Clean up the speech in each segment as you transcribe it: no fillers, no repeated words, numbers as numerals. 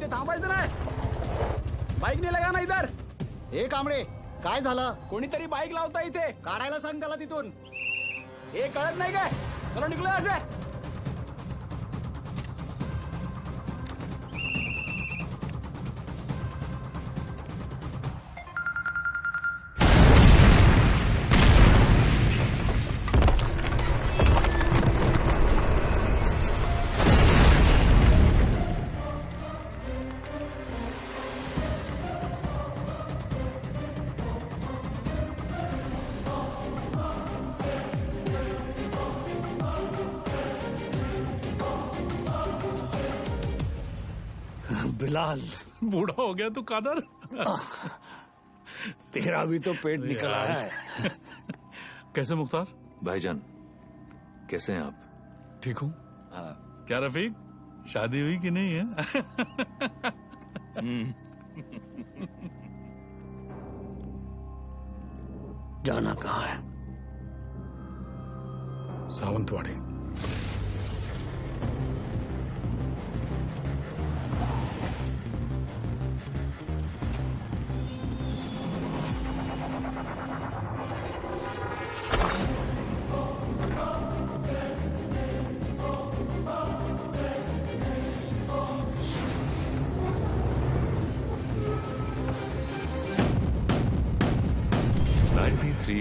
इथे थांबायचं नाही. बाईक नाही लगा ना इधर. हे कांबळे काय झालं? कोणीतरी बाईक लावता इथे. काढायला सांग त्याला तिथून. हे कळत नाही काय? चलो निघलो असे. बिलाल, बूढ़ा हो गया तू कादर. तेरा भी तो पेट निकला है. कैसे मुख्तार? भाईजान कैसे हैं आप? ठीक हूँ. क्या रफीक, शादी हुई कि नहीं है? जाना कहाँ है? सावंतवाड़ी.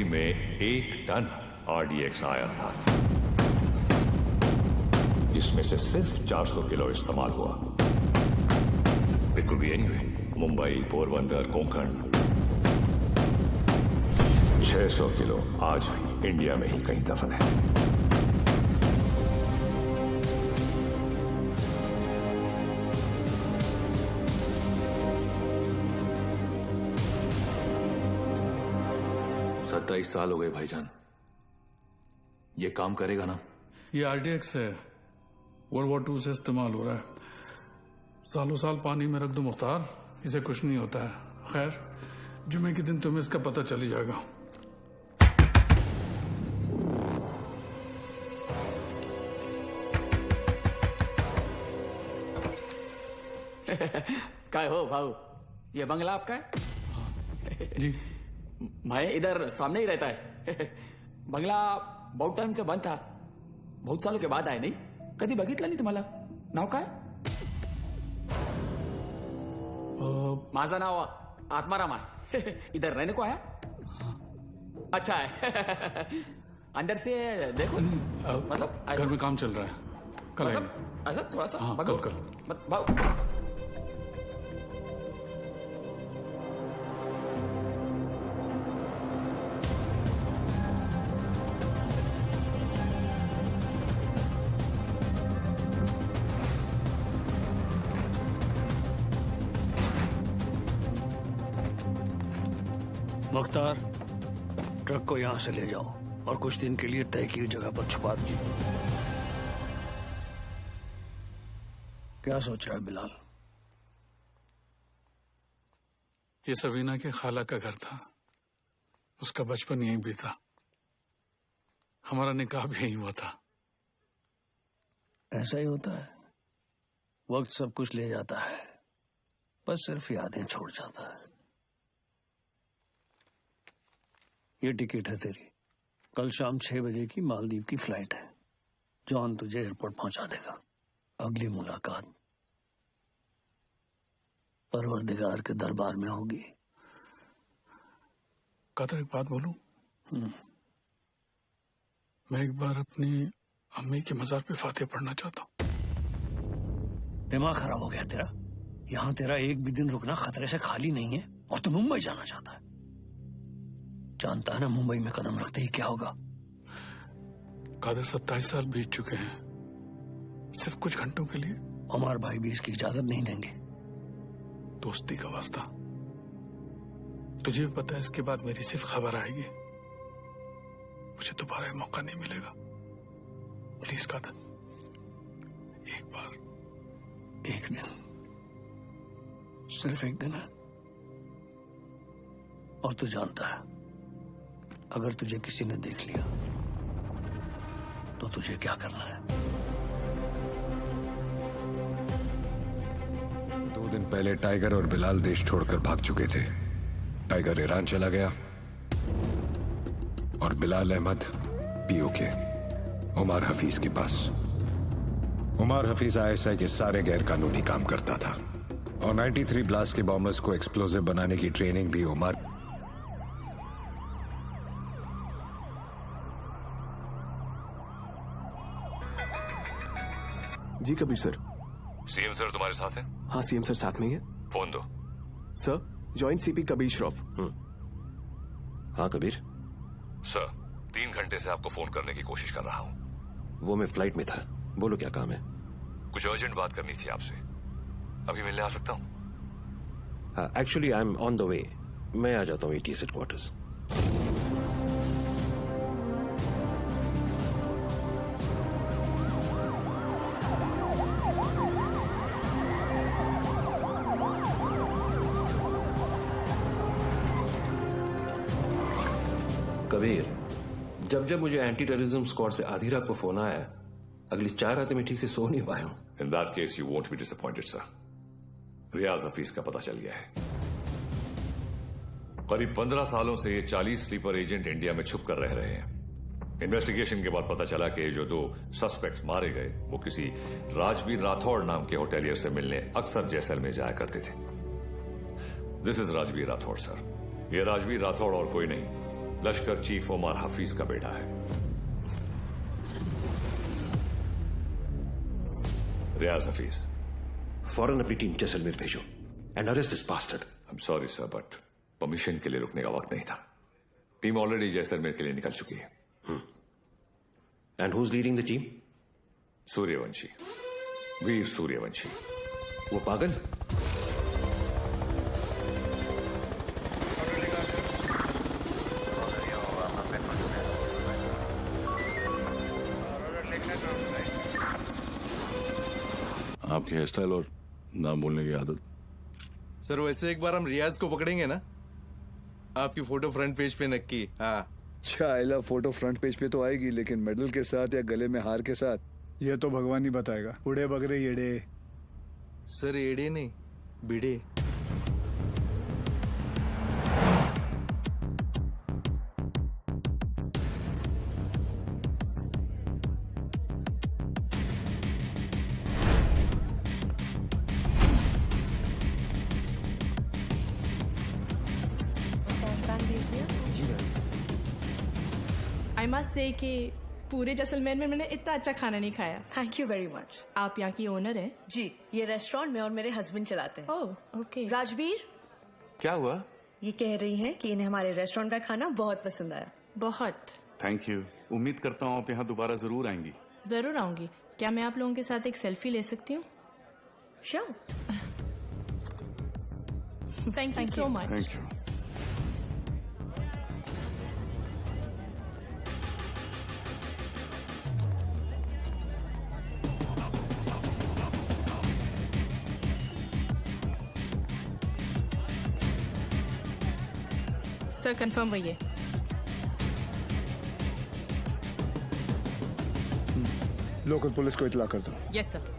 में 1 टन RDX आया था, जिसमें से सिर्फ 400 किलो इस्तेमाल हुआ. It could be anywhere. Mumbai, Porbandar, Konkan. 600 kilo आज भी इंडिया में ही कहीं दफन है. सत्ताईस साल हो गए भाईजान. ये काम करेगा ना? ये RDX है, वर्ल्ड वॉर 2 से इस्तेमाल हो रहा है. सालों साल पानी में रख दो मुख्तार, इसे कुछ नहीं होता है. खैर, जुमे के दिन तुम्हें इसका पता चल ही जाएगा. काय हो भाऊ, ये बंगला आपका है? जी. मैं इधर सामने ही रहता है. बंगला बहुत टाइम से बंद था. बहुत सालों के बाद आए. नहीं कधी बघितलं नाही तुम्हाला. नाव काय? माझं नाव आत्माराम आहे. इधर रहने को आया? अच्छा है. अंदर से देखो. मतलब घर में काम चल रहा है, कल आएंगे. मतलब ऐसा थोड़ा सा. हाँ, बघो. कल. भाऊ मुख्तार, ट्रक को यहां से ले जाओ और कुछ दिन के लिए तय की हुई जगह पर छुपा दीजिए. क्या सोच रहा है बिलाल? ये सबीना के खाला का घर था. उसका बचपन यहीं बीता. हमारा निकाह भी यहीं हुआ था. ऐसा ही होता है. वक्त सब कुछ ले जाता है, बस सिर्फ यादें छोड़ जाता है. ये टिकट है तेरी. कल शाम 6 बजे की मालदीव की फ्लाइट है. जॉन तुझे एयरपोर्ट पहुंचा देगा. अगली मुलाकात परवरदिगार के दरबार में होगी. कादर, एक बात बोलूं? मैं एक बार अपनी अम्मी के मजार पे फातिहा पढ़ना चाहता हूँ. दिमाग खराब हो गया तेरा. यहाँ तेरा एक भी दिन रुकना खतरे से खाली नहीं है और तू मुंबई जाना चाहता है. जानता है ना मुंबई में कदम रखते ही क्या होगा. कादर, 27 साल बीत चुके हैं. सिर्फ कुछ घंटों के लिए उमर भाई भी इसकी इजाजत नहीं देंगे. दोस्ती का वास्ता. तुझे भी पता है इसके बाद मेरी सिर्फ खबर आएगी. मुझे दोबारा मौका नहीं मिलेगा. प्लीज कादर, एक बार. एक दिन, सिर्फ एक दिन है. और तू जानता है, अगर तुझे किसी ने देख लिया तो तुझे क्या करना है. 2 दिन पहले टाइगर और बिलाल देश छोड़कर भाग चुके थे। टाइगर ईरान चला गया और बिलाल अहमद पीओके उमर हफीज के पास। उमर हफीज आईएसआई के सारे गैर कानूनी काम करता था और 93 ब्लास्ट के बॉम्बर्स को एक्सप्लोजिव बनाने की ट्रेनिंग भी उमर। जी कबीर सर। सीएम सर तुम्हारे साथ हैं? हाँ सीएम सर साथ में ही है। फोन दो। Sir joint CP Kabir Shroff. हाँ कबीर। सर 3 घंटे से आपको फोन करने की कोशिश कर रहा हूँ। वो मैं फ्लाइट में था, बोलो क्या काम है? कुछ अर्जेंट बात करनी थी आपसे, अभी मिलने आ सकता हूँ? हाँ actually I am on the way, मैं आ जाता हूँ ATS हेडक्वार्टर्स। कबीर, जब जब मुझे एंटी टेररिज्म स्क्वाड से आधी रात को फोन आया, अगली 4 रातें मैं ठीक से सो नहीं पाया हूं। In that case you won't be disappointed sir. Riyaz Hafeez का पता चल गया है। करीब 15 सालों से ये 40 स्लीपर एजेंट इंडिया में छुप कर रह रहे हैं। इन्वेस्टिगेशन के बाद पता चला कि जो 2 सस्पेक्ट मारे गए वो किसी राजवीर राठौड़ नाम के होटेलियर से मिलने अक्सर जैसलमेर जाया करते थे। This is Rajveer Rathore sir. ये राजवीर राठौड़ और कोई नहीं, लश्कर चीफ उमर हफीज का बेटा है। रियाज हफीज। फौरन अपनी टीम जैसलमेर भेजो and arrest this bastard. I am sorry sir but permission के लिए रुकने का वक्त नहीं था। टीम ऑलरेडी जैसलमेर के लिए निकल चुकी है। And who is leading the team? Suryavanshi, Veer Suryavanshi. वो पागल? आपकी हेयर स्टाइल और नाम बोलने की आदत। सर वैसे एक बार हम रियाज को पकड़ेंगे ना, आपकी फोटो फ्रंट पेज पे नक्की। हाँ चाइला फोटो फ्रंट पेज पे तो आएगी, लेकिन मेडल के साथ या गले में हार के साथ ये तो भगवान ही बताएगा। उड़े बगरे येड़े। सर एड़े नहीं, बिड़े। आई मस्ट से कि पूरे जैसलमेर में मैंने इतना अच्छा खाना नहीं खाया। Thank you very much. आप यहाँ की ओनर हैं? जी, ये रेस्टोरेंट में और मेरे हस्बैंड चलाते हैं। Oh okay. राजवीर, क्या हुआ? ये कह रही हैं कि इन्हें हमारे रेस्टोरेंट का खाना बहुत पसंद आया। बहुत। Thank you. उम्मीद करता हूँ आप यहाँ दोबारा जरूर आएंगी। जरूर आऊंगी। क्या मैं आप लोगों के साथ एक सेल्फी ले सकती हूँ? Sure. Thank you so much. Thank you. Sir confirm वही है। लोकल पुलिस को इतला कर दो। Yes sir.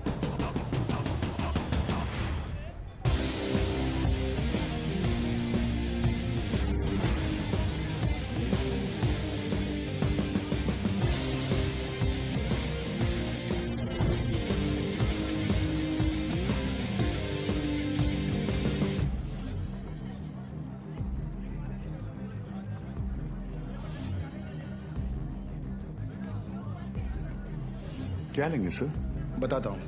क्या लेंगे सर? बताता हूँ।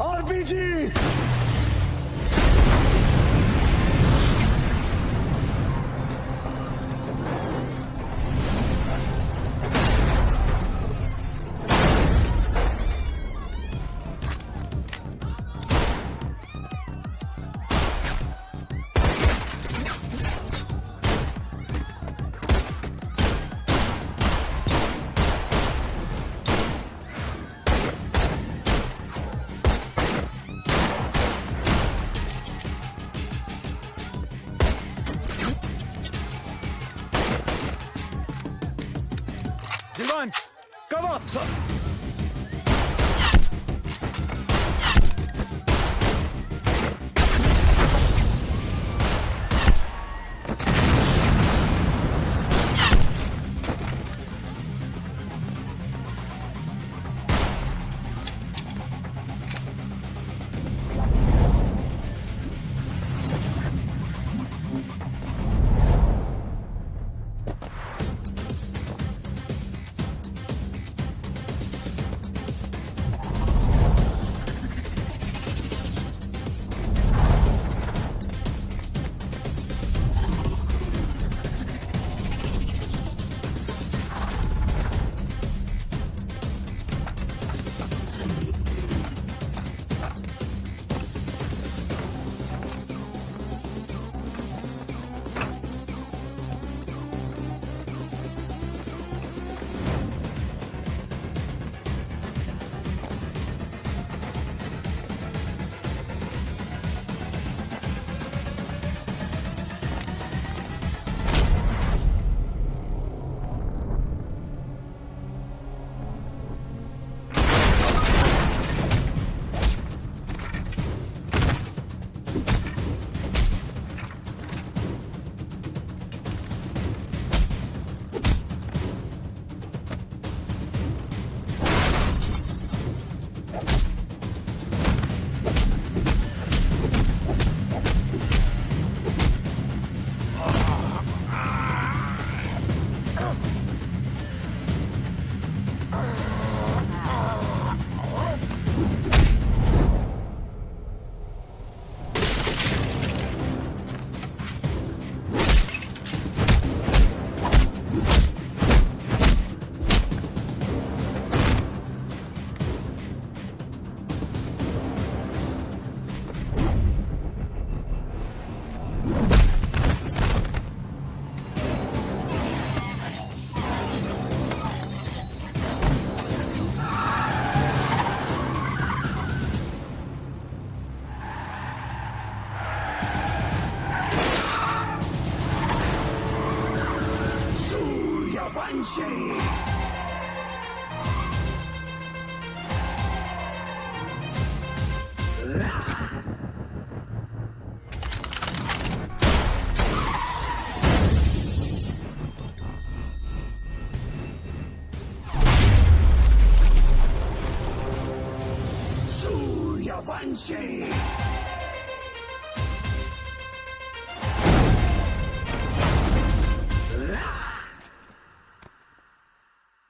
आरपीजी। पहलवान कवर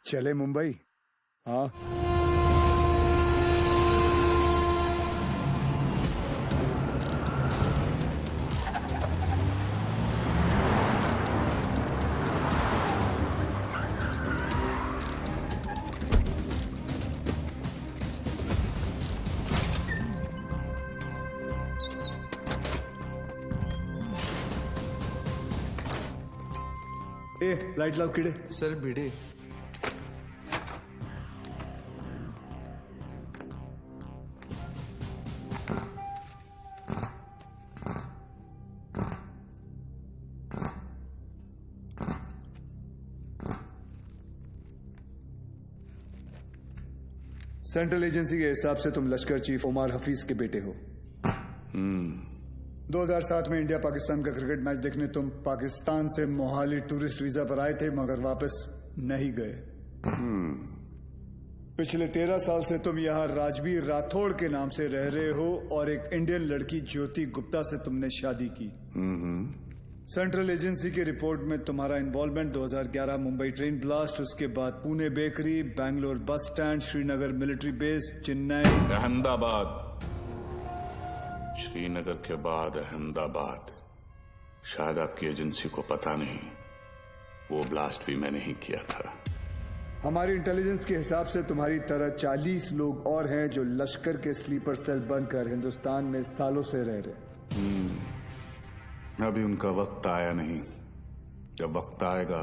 चले मुंबई हाँ ए लाइट लाओ कीड़े सर भिड़े सेंट्रल एजेंसी के हिसाब से तुम लश्कर चीफ उमर हफीज के बेटे हो 2007 में इंडिया पाकिस्तान का क्रिकेट मैच देखने तुम पाकिस्तान से मोहाली टूरिस्ट वीजा पर आए थे मगर वापस नहीं गए पिछले 13 साल से तुम यहाँ राजवीर राठौड़ के नाम से रह रहे हो और एक इंडियन लड़की ज्योति गुप्ता से तुमने शादी की सेंट्रल एजेंसी की रिपोर्ट में तुम्हारा इन्वॉल्वमेंट 2011 मुंबई ट्रेन ब्लास्ट, उसके बाद Pune bakery, Bangalore bus stand, Srinagar military base, Chennai, Ahmedabad, Srinagar के बाद अहमदाबाद। शायद आपकी एजेंसी को पता नहीं, वो ब्लास्ट भी मैंने ही किया था। हमारी इंटेलिजेंस के हिसाब से तुम्हारी तरह 40 लोग और हैं जो लश्कर के स्लीपर सेल बनकर हिंदुस्तान में सालों से रह रहे। अभी उनका वक्त आया नहीं, जब वक्त आएगा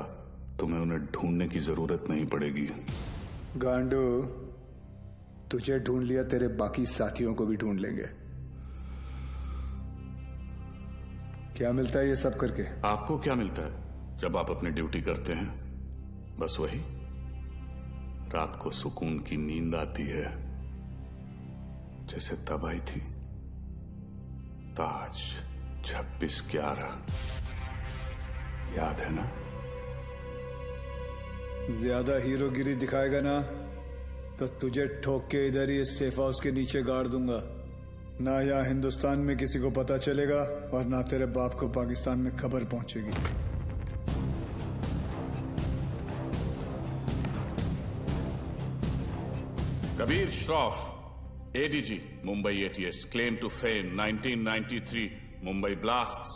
तुम्हें उन्हें ढूंढने की जरूरत नहीं पड़ेगी। गांडू, तुझे ढूंढ लिया, तेरे बाकी साथियों को भी ढूंढ लेंगे। क्या मिलता है ये सब करके? आपको क्या मिलता है जब आप अपनी ड्यूटी करते हैं? बस वही, रात को सुकून की नींद आती है, जैसे तब आई थी ताज 26/11, याद है ना? ज्यादा हीरोगिरी दिखाएगा ना तो तुझे ठोक के इधर ही इस सेफ हाउस के नीचे गाड़ दूंगा। ना यहाँ हिंदुस्तान में किसी को पता चलेगा और ना तेरे बाप को पाकिस्तान में खबर पहुंचेगी। Kabir Shroff, ADG, Mumbai ATS, claim to fame 1993 Mumbai blasts.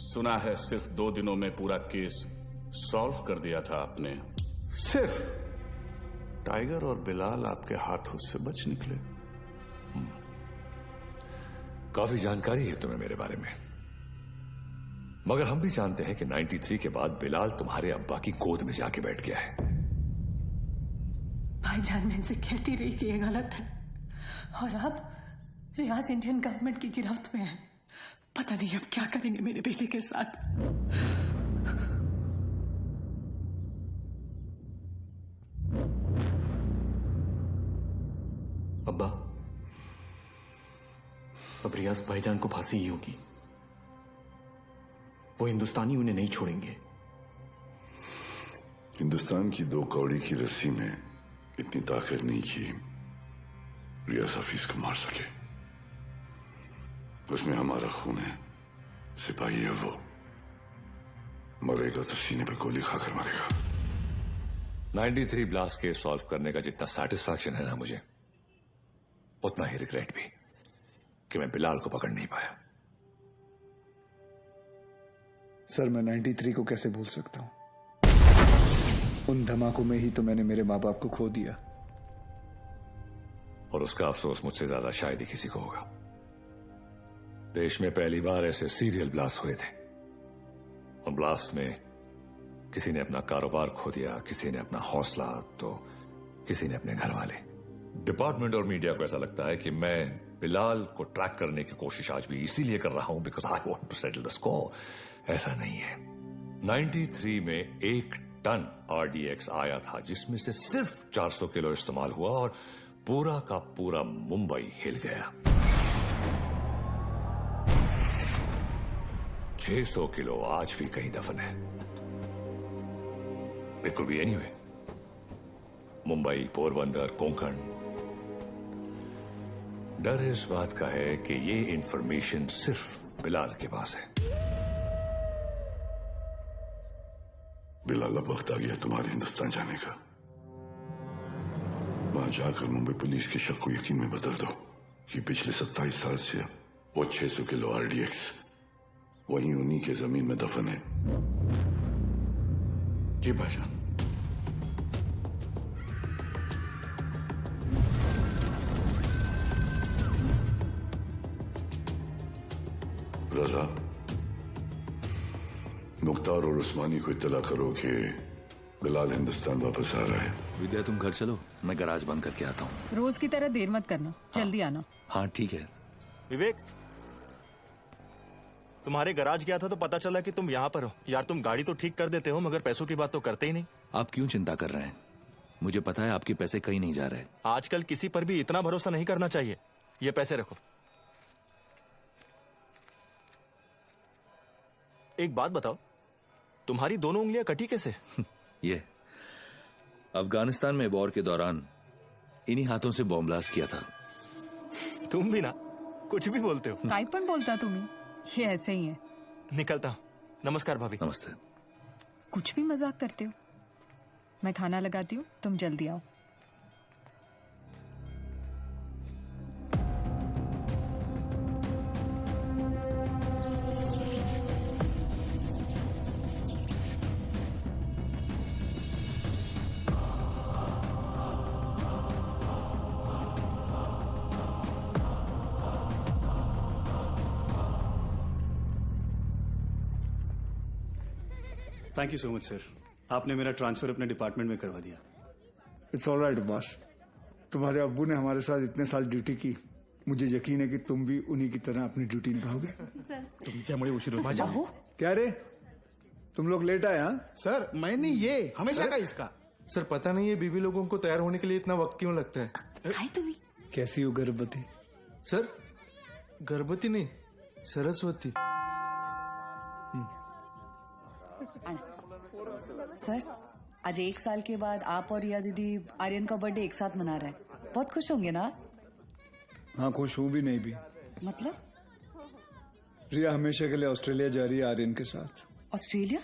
सुना है सिर्फ 2 दिनों में पूरा केस सॉल्व कर दिया था आपने। सिर्फ टाइगर और बिलाल आपके हाथों से बच निकले। काफी जानकारी है तुम्हें मेरे बारे में, मगर हम भी जानते हैं कि 93 के बाद बिलाल तुम्हारे अब्बा की गोद में जाके बैठ गया है। भाईजान, मैं इनसे कहती रही कि ये गलत है, और अब रियाज इंडियन गवर्नमेंट की गिरफ्त में है। पता नहीं अब क्या करेंगे मेरे बेटे के साथ। अब्बा, अब रियाज भाईजान को फांसी ही होगी। वो हिंदुस्तानी उन्हें नहीं छोड़ेंगे। हिंदुस्तान की 2 कौड़ी की रस्सी में इतनी ताकत नहीं कि रियाज हफीज को मार सके। उसमें हमारा खून है, सिपाही है वो। मरेगा तो सीने पे गोली खाकर मरेगा। 93 ब्लास्ट केस सॉल्व करने का जितना सेटिस्फैक्शन है ना मुझे, उतना ही रिग्रेट भी कि मैं बिलाल को पकड़ नहीं पाया। सर, मैं 93 को कैसे भूल सकता हूं? उन धमाकों में ही तो मैंने मेरे माँ बाप को खो दिया। और उसका अफसोस मुझसे ज्यादा शायद ही किसी को होगा। देश में पहली बार ऐसे सीरियल ब्लास्ट हुए थे, और ब्लास्ट में किसी ने अपना कारोबार खो दिया, किसी ने अपना हौसला, तो किसी ने अपने घर वाले। डिपार्टमेंट और मीडिया को ऐसा लगता है कि मैं बिलाल को ट्रैक करने की कोशिश आज भी इसीलिए कर रहा हूं because I want to settle the score. ऐसा नहीं है। 93 में 1 टन RDX आया था, जिसमें से सिर्फ 400 किलो इस्तेमाल हुआ और पूरा का पूरा मुंबई हिल गया। 600 किलो आज भी कहीं दफन है। It could be anyway, Mumbai, Porbandar, Konkan. डर इस बात का है कि ये इंफॉर्मेशन सिर्फ बिलाल के पास है। बिलाल, अब वक्त आ गया तुम्हारे हिंदुस्तान जाने का। वहां जाकर मुंबई पुलिस के शक को यकीन में बदल दो कि पिछले 27 साल से वो 600 किलो RDX वहीं उन्हीं के जमीन में दफन है। जी भाईजान। रजा, मुख्तार और उस्मानी को इत्तला करो कि बिलाल हिंदुस्तान वापस आ रहा है। विद्या, तुम घर चलो, मैं गैराज बंद करके आता हूँ। रोज की तरह देर मत करना, जल्दी आना। हाँ ठीक है। विवेक, तुम्हारे गराज गया था तो पता चला कि तुम यहाँ पर हो। यार, तुम गाड़ी तो ठीक कर देते हो मगर पैसों की बात तो करते ही नहीं। आप क्यों चिंता कर रहे हैं? मुझे पता है आपके पैसे कहीं नहीं जा रहे। आजकल किसी पर भी इतना भरोसा नहीं करना चाहिए। ये पैसे रखो। एक बात बताओ, तुम्हारी दोनों उंगलियां कटी कैसे? ये अफगानिस्तान में वॉर के दौरान इन्हीं हाथों से बॉम्ब ब्लास्ट किया था। तुम भी ना कुछ भी बोलते हो। काय पण बोलता तुम्ही? ये ऐसे ही है। निकलता। नमस्कार भाभी। नमस्ते। कुछ भी मजाक करते हो। मैं खाना लगाती हूँ, तुम जल्दी आओ। Thank you so much sir, आपने मेरा ट्रांसफर अपने डिपार्टमेंट में करवा दिया। It's all right boss. तुम्हारे अब्बू ने हमारे साथ इतने साल ड्यूटी की, मुझे यकीन है कि तुम भी उन्हीं की तरह अपनी ड्यूटी निभाओगे। तुमच्यामुळे उशीर होतो। क्या रे, तुम लोग लेट आए? हाँ सर, मैंने ये हमेशा का इसका सर पता नहीं है बीबी लोगों को तैयार होने के लिए इतना वक्त क्यों लगता है? खाई तुम्ही कैसी हो गर्भवती? सर गर्भवती नहीं, सरस्वती। सर आज 1 साल के बाद आप और रिया दीदी आर्यन का बर्थडे एक साथ मना रहे हैं, बहुत खुश होंगे ना? हाँ, खुश हूं भी नहीं भी। मतलब? रिया हमेशा के लिए ऑस्ट्रेलिया जा रही है आर्यन के साथ। ऑस्ट्रेलिया?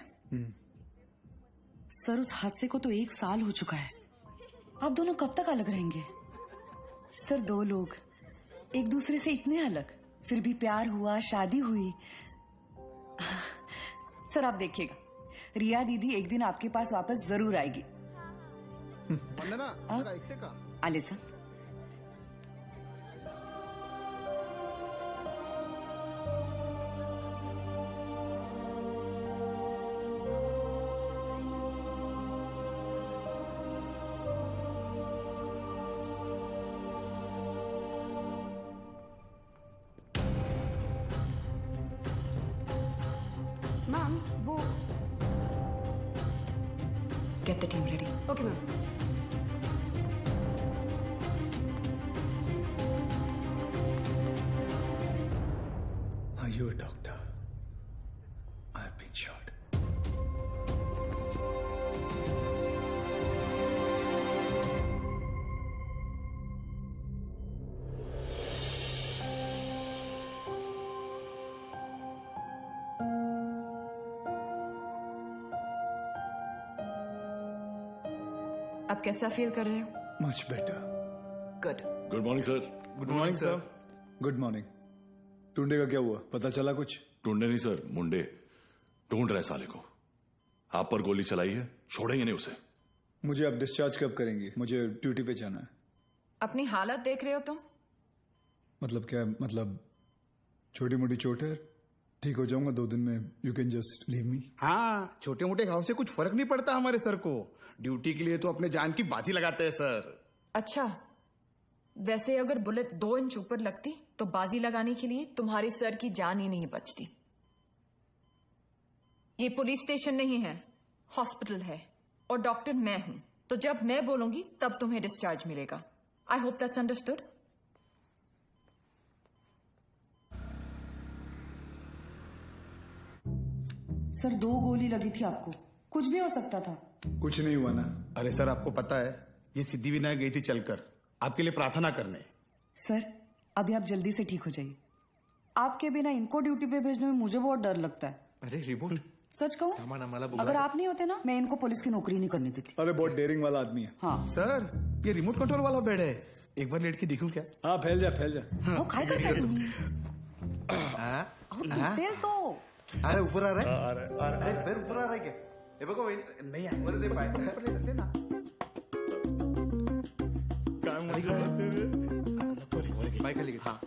सर उस हादसे को तो 1 साल हो चुका है, आप दोनों कब तक अलग रहेंगे? सर 2 लोग एक दूसरे से इतने अलग, फिर भी प्यार हुआ, शादी हुई। सर आप देखिएगा, रिया दीदी एक दिन आपके पास वापस जरूर आएगी। आले सर। मैम वो Get the team ready. Okay ma'am. Are you a doctor? I have been shot. अब कैसा फील कर रहे हो? Much better. Good. Good morning sir. Good morning sir. Good morning. Tunde का क्या हुआ, पता चला कुछ? ढूंढे नहीं सर, मुंडे ढूंढ रहे साले को। आप पर गोली चलाई है, छोड़ेंगे नहीं उसे। मुझे अब डिस्चार्ज कब करेंगे? मुझे ड्यूटी पे जाना है। अपनी हालत देख रहे हो तुम? मतलब क्या? मतलब छोटी मोटी चोट है, ठीक हो जाऊंगा 2 दिन में। You can just leave me. हाँ, छोटे मोटे घाव से कुछ फर्क नहीं पड़ता हमारे सर को। ड्यूटी के लिए तो अपने जान की बाजी लगाते हैं सर। अच्छा, वैसे अगर बुलेट 2 इंच ऊपर लगती तो बाजी लगाने के लिए तुम्हारे सर की जान ही नहीं बचती। ये पुलिस स्टेशन नहीं है, हॉस्पिटल है, और डॉक्टर मैं हूं, तो जब मैं बोलूंगी तब तुम्हें डिस्चार्ज मिलेगा। I hope that's understood. Sir 2 गोली लगी थी आपको, कुछ भी हो सकता था। कुछ नहीं हुआ ना? अरे सर, आपको पता है ये सिद्धि विनायक गई थी चलकर आपके लिए प्रार्थना करने। सर अभी आप जल्दी से ठीक हो जाइए, आपके बिना इनको ड्यूटी पे भेजने में मुझे बहुत डर लगता है। अरे रिमोट सच कहूँ, अगर आप नहीं होते ना, मैं इनको पुलिस की नौकरी नहीं करने देती। अरे बहुत डेयरिंग वाला आदमी है। हाँ सर, ये रिमोट कंट्रोल वाला बेड है, एक बार लेट के दिखूं क्या? हाँ, फैल जा फैल जा। वो काय करताय तुम्ही? डिटेल तो अरे ऊपर आ रहा है, अरे पैर ऊपर आ रहा है क्या? ये बघो वहिनी, नहीं है। वर दे पाय। लेना पाय खाली घे. हाँ,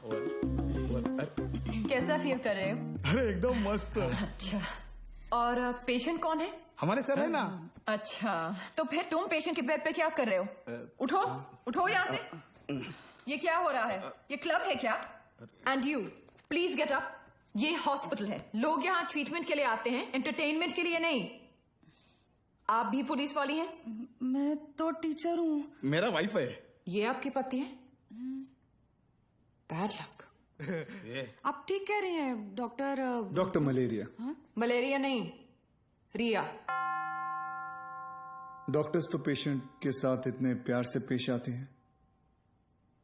कैसा फील कर रहे हो? अरे एकदम मस्त। अच्छा, और पेशेंट कौन है? हमारे सर है ना। अच्छा, तो फिर तुम पेशेंट के बेड पे क्या कर रहे हो? उठो उठो यहाँ से। ये क्या हो रहा है? ये क्लब है क्या? And you please get up. ये हॉस्पिटल है, लोग यहाँ ट्रीटमेंट के लिए आते हैं, एंटरटेनमेंट के लिए नहीं। आप भी पुलिस वाली हैं? मैं तो टीचर हूँ। मेरा वाइफ है। ये आपके पति हैं? Bad luck. आप ठीक कह रहे हैं डॉक्टर? Doctor malaria. मलेरिया नहीं, रिया। डॉक्टर्स तो पेशेंट के साथ इतने प्यार से पेश आते हैं,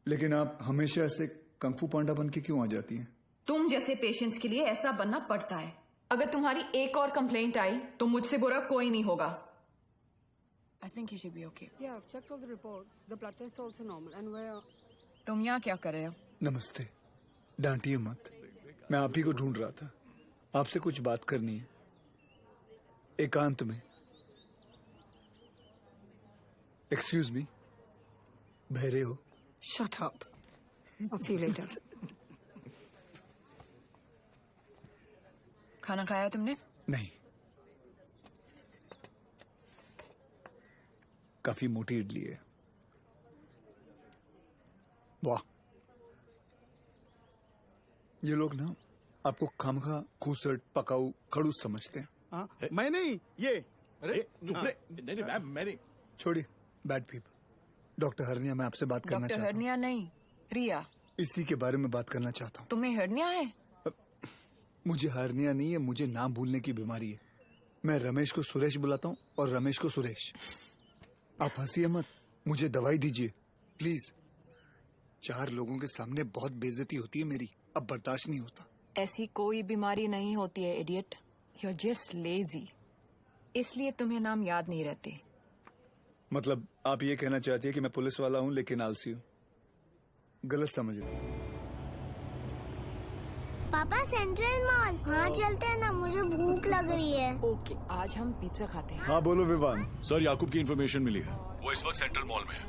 लेकिन आप हमेशा ऐसे कंफू पांडा बन के क्यों आ जाती हैं? तुम जैसे पेशेंट्स के लिए ऐसा बनना पड़ता है। अगर तुम्हारी एक और कंप्लेंट आई तो मुझसे बुरा कोई नहीं होगा। I think you should be okay. Yeah, I've checked all the reports. The blood test is also normal. And where? तुम यहाँ क्या कर रहे हो? नमस्ते, डांटिए मत, मैं आप ही को ढूंढ रहा था। आपसे कुछ बात करनी है, एकांत में। एक्सक्यूज मी, बहरे हो? Shut up. I'll see you later. खाना खाया तुमने? नहीं, काफी मोटी इडली है। वाह, ये लोग ना आपको खामखा खूसट पकाऊ खड़ूस समझते हैं। मैं नहीं, ये। अरे चुप रे। नहीं मैम, मैं नहीं। छोड़िए बैड पीपल। डॉक्टर हरनिया, मैं आपसे बात करना डॉक्टर चाहता हूँ। हरनिया नहीं, रिया। इसी के बारे में बात करना चाहता हूँ। तुम्हें हरनिया है? मुझे हरनिया नहीं है, मुझे नाम भूलने की बीमारी है। मैं रमेश को सुरेश बुलाता हूँ और रमेश को सुरेश। आप हंसिए मत, मुझे दवाई दीजिए प्लीज। 4 लोगों के सामने बहुत बेइज्जती होती है मेरी, अब बर्दाश्त नहीं होता। ऐसी कोई बीमारी नहीं होती है idiot, you are just lazy, इसलिए तुम्हें नाम याद नहीं रहते। मतलब आप ये कहना चाहती है कि मैं पुलिस वाला हूँ लेकिन आलसी हूँ? गलत समझ रहे। पापा सेंट्रल मॉल, हाँ चलते हैं ना, मुझे भूख लग रही है। ओके, आज हम पिज्जा खाते हैं। हाँ बोलो विवान। सर, याकूब की इन्फॉर्मेशन मिली है, वो इस वक्त सेंट्रल मॉल में है।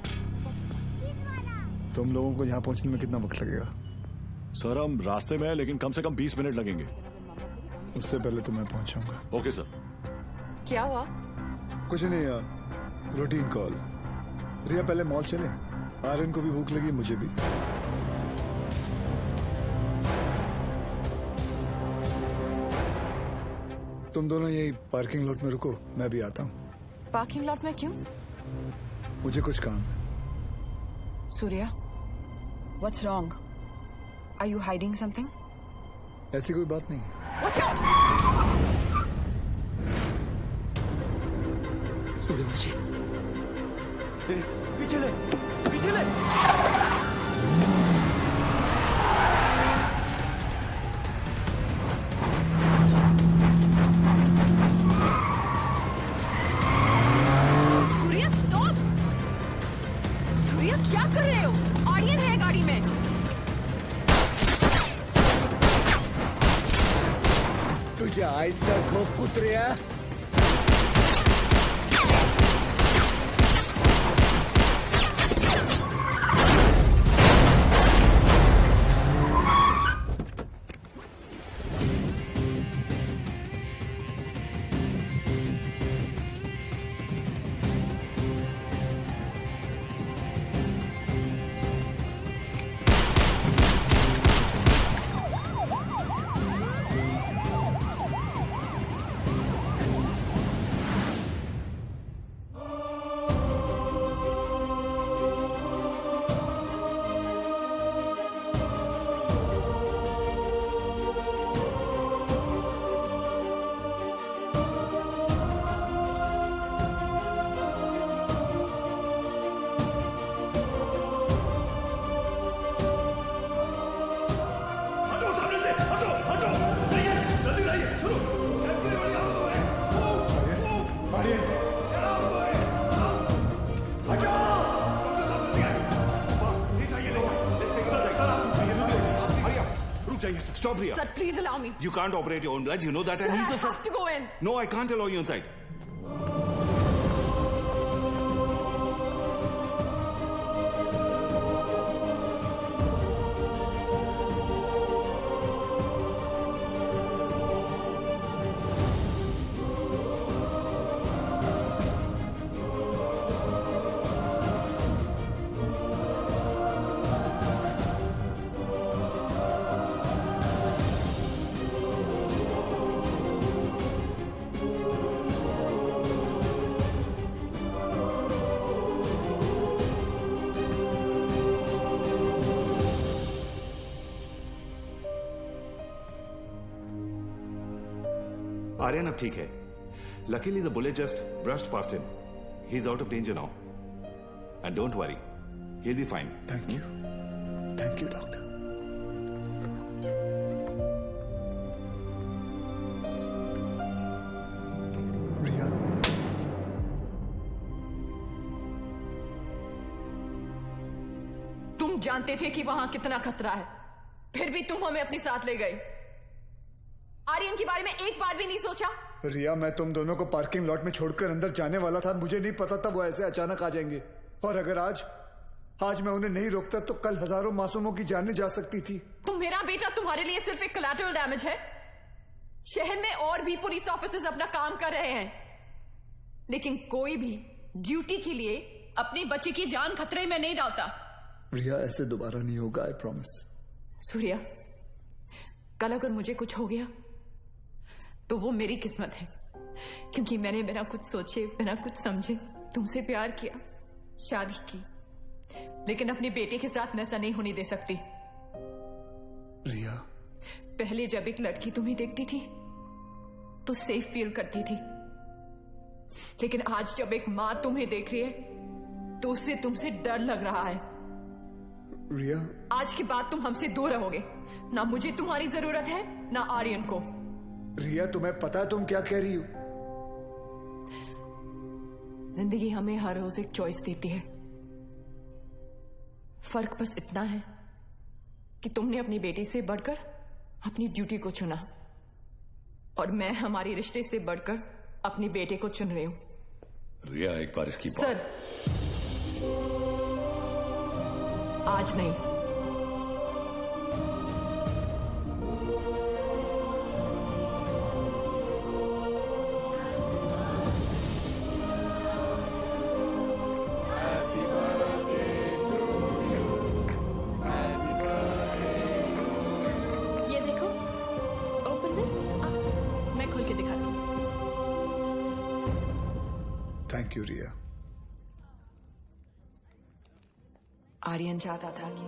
तुम लोगों को यहाँ पहुँचने में कितना वक्त लगेगा? सर, हम रास्ते में हैं, लेकिन कम से कम 20 मिनट लगेंगे। उससे पहले तो मैं पहुँचाऊंगा। Okay sir. क्या हुआ? कुछ नहीं यार, रूटीन कॉल। रिया पहले मॉल चले, आर्यन को भी भूख लगी, मुझे भी। तुम दोनों यही पार्किंग लॉट में रुको, मैं भी आता हूँ। पार्किंग लॉट में क्यों? मुझे कुछ काम है। Surya, what's wrong? Are you hiding something? ऐसी कोई बात नहीं है। Watch out! सूर्यवंशी, पीछे ले, पीछे ले। सूर्या स्टॉप! सूर्या क्या कर रहे हो? आर्यन है गाड़ी में। तुझ्या आईचा खोप कुत्र्या। Stop, Riya. Sir, please allow me. You can't operate your own blood. You know that. Sir, And I he's a have to go in. No, I can't allow you inside. Aryan अब ठीक है। Luckily the bullet just brushed past him. He is out of danger now and don't worry, he will be fine. Thank you, thank you doctor. Riya, तुम जानते थे कि वहां कितना खतरा है, फिर भी तुम हमें अपने साथ ले गए। आर्यन के बारे में एक बार भी नहीं सोचा? रिया, मैं तुम दोनों को पार्किंग लॉट में छोड़कर अंदर जाने वाला था। मुझे नहीं पता था वो ऐसे अचानक आ जाएंगे। और अगर आज मैं उन्हें नहीं रोकता तो कल हजारों मासूमों की जानें जा सकती थी। तो मेरा बेटा तुम्हारे लिए सिर्फ एक कोलैटरल डैमेज है। शहर में और भी पुलिस ऑफिसर्स अपना काम कर रहे हैं, लेकिन कोई भी ड्यूटी के लिए अपने बच्चे की जान खतरे में नहीं डालता। रिया, ऐसे दोबारा नहीं होगा, आई प्रॉमिस। सूर्या, कल अगर मुझे कुछ हो गया तो वो मेरी किस्मत है, क्योंकि मैंने बिना कुछ सोचे, बिना कुछ समझे तुमसे प्यार किया, शादी की, लेकिन अपने बेटे के साथ मैं ऐसा नहीं होने दे सकती। रिया, पहले जब एक लड़की तुम्हें देखती थी तो सेफ फील करती थी, लेकिन आज जब एक माँ तुम्हें देख रही है तो उससे तुमसे डर लग रहा है। रिया, आज के बाद तुम हमसे दूर रहोगे। ना मुझे तुम्हारी जरूरत है ना आर्यन को। रिया, तुम्हें पता है तुम क्या कह रही हो? जिंदगी हमें हर रोज एक चॉइस देती है। फर्क बस इतना है कि तुमने अपनी बेटी से बढ़कर अपनी ड्यूटी को चुना और मैं हमारे रिश्ते से बढ़कर अपने बेटे को चुन रही हूं। रिया, एक बार इसकी सर, आज नहीं। ये देखो, ओपन दिस। मैं खोल के दिखाती हूँ। थैंक यू रिया। आर्यन चाहता था कि,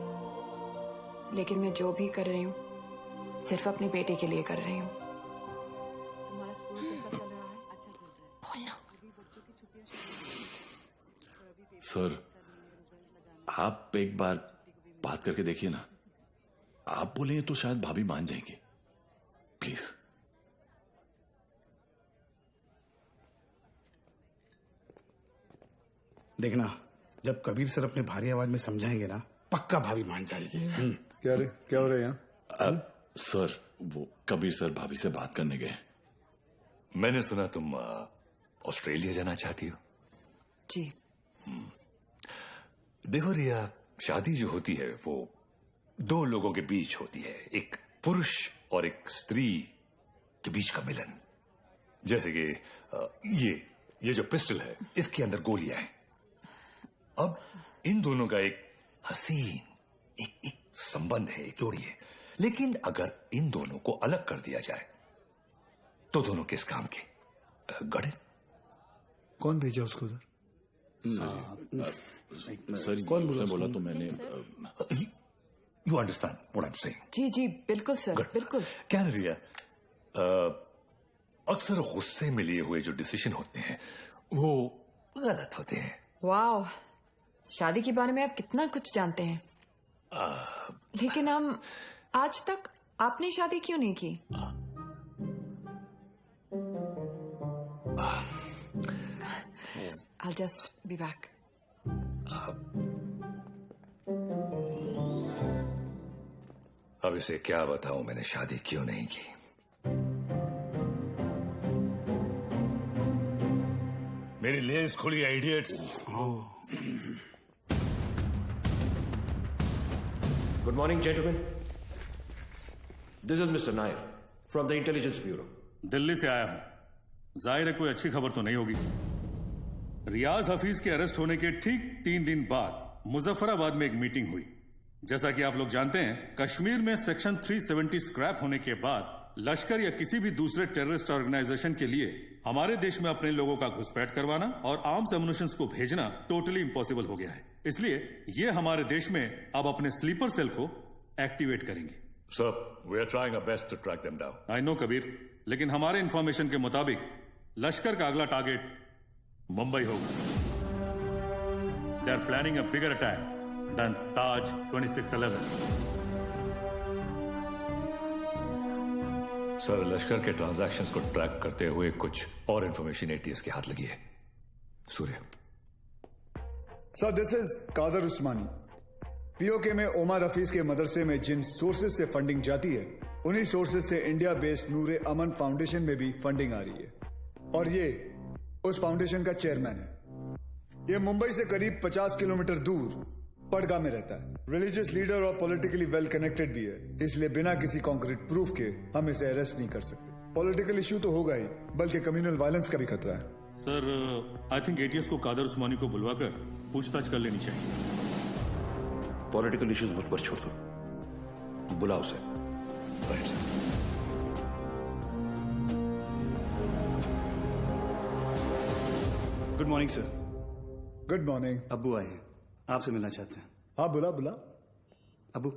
लेकिन मैं जो भी कर रही हूँ सिर्फ अपने बेटे के लिए कर रही हूँ। तुम्हारा स्कूल कैसा चल रहा है? अच्छा चल रहा है। बोलना। सर, आप एक बार बात करके देखिए ना। आप बोलेंगे तो शायद भाभी मान जाएंगी। प्लीज। देखना, जब कबीर सर अपने भारी आवाज में समझाएंगे ना, पक्का भाभी मान जाएगी। क्या रे, क्या हो रहा है यहाँ? सर, वो कबीर सर भाभी से बात करने गए। मैंने सुना तुम ऑस्ट्रेलिया जाना चाहती हो। जी। देखो रिया, शादी जो होती है वो दो लोगों के बीच होती है, एक पुरुष और एक स्त्री के बीच का मिलन। जैसे कि ये जो पिस्टल है, इसके अंदर गोलियां हैं। अब इन दोनों का एक हसीन एक संबंध है, एक जोड़ी है। लेकिन अगर इन दोनों को अलग कर दिया जाए तो दोनों किस काम के? गड़े। कौन भेजा उसको सर? सर, कौन बोला तो मैंने। You understand what I am saying? जी जी बिल्कुल सर, बिल्कुल। क्या ना रिया, अक्सर गुस्से में लिए हुए जो डिसीजन होते हैं वो गलत होते हैं। वाह, शादी के बारे में आप कितना कुछ जानते हैं। लेकिन हम आज तक आपने शादी क्यों नहीं की? I'll just be back. अब इसे क्या बताऊं मैंने शादी क्यों नहीं की। मेरी लेस खुली है, idiots. Good morning, gentlemen. This is Mr. Nair from the Intelligence Bureau. Delhi से आया हूं। जाहिर है कोई अच्छी खबर तो नहीं होगी। रियाज हफीज के अरेस्ट होने के ठीक 3 दिन बाद मुजफ्फराबाद में एक मीटिंग हुई। जैसा कि आप लोग जानते हैं, कश्मीर में सेक्शन 370 स्क्रैप होने के बाद लश्कर या किसी भी दूसरे टेररिस्ट ऑर्गेनाइजेशन के लिए हमारे देश में अपने लोगों का घुसपैठ करवाना और आर्म्स एमुनिशंस को भेजना टोटली इम्पॉसिबल हो गया है। इसलिए ये हमारे देश में अब अपने स्लीपर सेल को एक्टिवेट करेंगे। Sir, we are trying our best to track them down. I know Kabir, लेकिन हमारे इंफॉर्मेशन के मुताबिक लश्कर का अगला टारगेट मुंबई होगा। They are planning a bigger attack than Taj 2611। Sir, Lashkar के ट्रांजैक्शंस को ट्रैक करते हुए कुछ और इंफॉर्मेशन एटीएस के हाथ लगी है। Surya. Sir, this is Qadir Usmani. PoK में ओमर हफीज के मदरसे में जिन सोर्सेज से फंडिंग जाती है, उन्हीं सोर्सेज से इंडिया बेस्ड नूरे अमन फाउंडेशन में भी फंडिंग आ रही है और ये उस फाउंडेशन का चेयरमैन है। ये मुंबई से करीब 50 किलोमीटर दूर पड़गा में रहता है। रिलीजियस लीडर और पॉलिटिकली वेल कनेक्टेड भी है, इसलिए बिना किसी कॉन्क्रीट प्रूफ के हम इसे अरेस्ट नहीं कर सकते। पॉलिटिकल इश्यू तो होगा ही, बल्कि कम्युनल वायलेंस का भी खतरा है। सर, आई थिंक एटीएस को कादर उस्मानी को बुलवाकर पूछताछ कर लेनी चाहिए। पॉलिटिकल इश्यूज मुझ पर छोड़ दो, बुलाओ उसे। Good morning sir. Good morning. अब्बू आए हैं, आपसे मिलना चाहते हैं। हाँ बुला बुला। अब्बू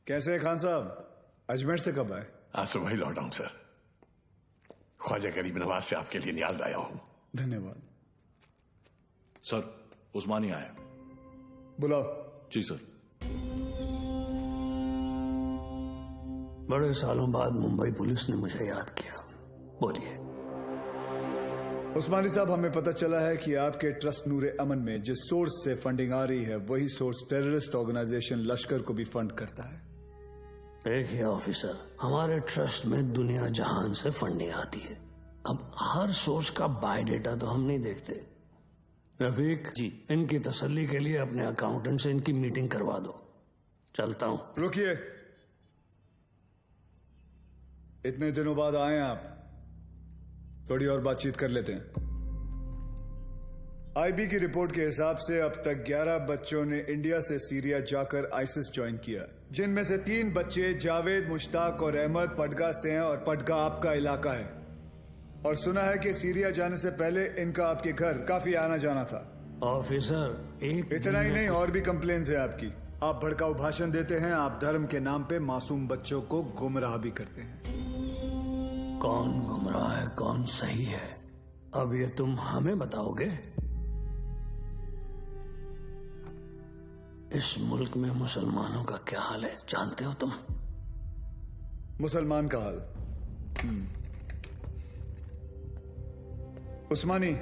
कैसे है खान साहब, अजमेर से कब आए? आज सुबह ही लौटा हूं सर। ख्वाजा गरीब नवाज से आपके लिए नियाज लाया हूं। धन्यवाद। सर उस्मानी आया। बुलाओ। जी सर। बड़े सालों बाद मुंबई पुलिस ने मुझे याद किया। बोलिए। उस्मानी साहब, हमें पता चला है कि आपके ट्रस्ट नूरे अमन में जिस सोर्स से फंडिंग आ रही है वही सोर्स टेररिस्ट ऑर्गेनाइजेशन लश्कर को भी फंड करता है। देखिए ऑफिसर, हमारे ट्रस्ट में दुनिया जहान से फंडिंग आती है। अब हर सोर्स का बायोडेटा तो हम नहीं देखते। रफीक जी, इनकी तसल्ली के लिए अपने अकाउंटेंट से इनकी मीटिंग करवा दो। चलता हूं। रुकिए, इतने दिनों बाद आए हैं आप, थोड़ी और बातचीत कर लेते हैं। आईबी की रिपोर्ट के हिसाब से अब तक 11 बच्चों ने इंडिया से सीरिया जाकर आईसिस ज्वाइन किया, जिनमें से 3 बच्चे जावेद, मुश्ताक और अहमद पटगा से हैं, और पटगा आपका इलाका है। और सुना है कि सीरिया जाने से पहले इनका आपके घर काफी आना जाना था। ऑफिसर, एक इतना ही नहीं, और भी कंप्लेन्स है आपकी। आप भड़काऊ भाषण देते हैं, आप धर्म के नाम पे मासूम बच्चों को गुमराह भी करते हैं। कौन गुमराह है, कौन सही है, अब ये तुम हमें बताओगे? इस मुल्क में मुसलमानों का क्या हाल है जानते हो तुम? मुसलमान का हाल? उस्मानी,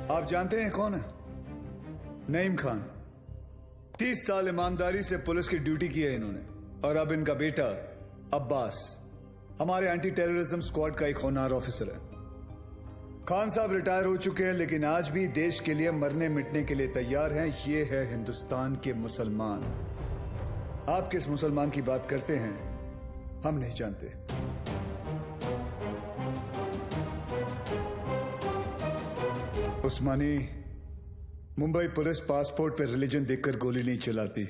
आप जानते हैं कौन है? नईम खान। 30 साल ईमानदारी से पुलिस की ड्यूटी की है इन्होंने, और अब इनका बेटा अब्बास हमारे एंटी टेररिज्म स्क्वाड का एक होनहार ऑफिसर है। खान साहब रिटायर हो चुके हैं, लेकिन आज भी देश के लिए मरने मिटने के लिए तैयार हैं। ये है हिंदुस्तान के मुसलमान। आप किस मुसलमान की बात करते हैं हम नहीं जानते। उस्मानी, मुंबई पुलिस पासपोर्ट पे रिलीजन देखकर गोली नहीं चलाती,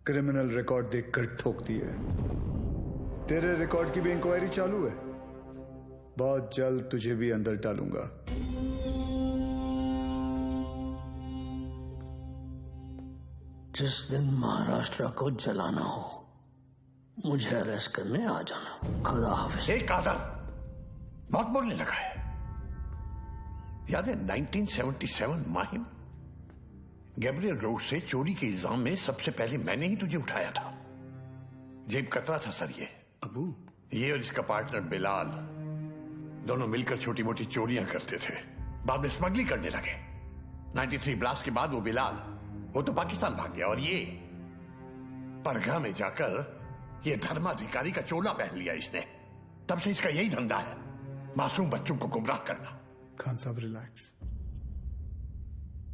क्रिमिनल रिकॉर्ड देखकर ठोकती है। तेरे रिकॉर्ड की भी इंक्वायरी चालू है, बहुत जल्द तुझे भी अंदर डालूंगा। जिस दिन महाराष्ट्र को जलाना हो मुझे अरेस्ट करने आ जाना। खुदा हाफिज। एक कादर बहुत बोलने लगा है। याद है 1977 माहिम, गैब्रियल रोड से चोरी के इल्जाम में सबसे पहले मैंने ही तुझे उठाया था। जेब कतरा था सर ये। अबू, ये और इसका पार्टनर बिलाल दोनों मिलकर छोटी मोटी चोरियां करते थे, बाद में स्मगलिंग करने लगे। 93 ब्लास्ट के बाद वो बिलाल, वो तो पाकिस्तान भाग गया, और ये परगा में जाकर ये धर्माधिकारी का चोला पहन लिया इसने। तब से इसका यही धंधा है, मासूम बच्चों को गुमराह करना। खान साहब रिलैक्स।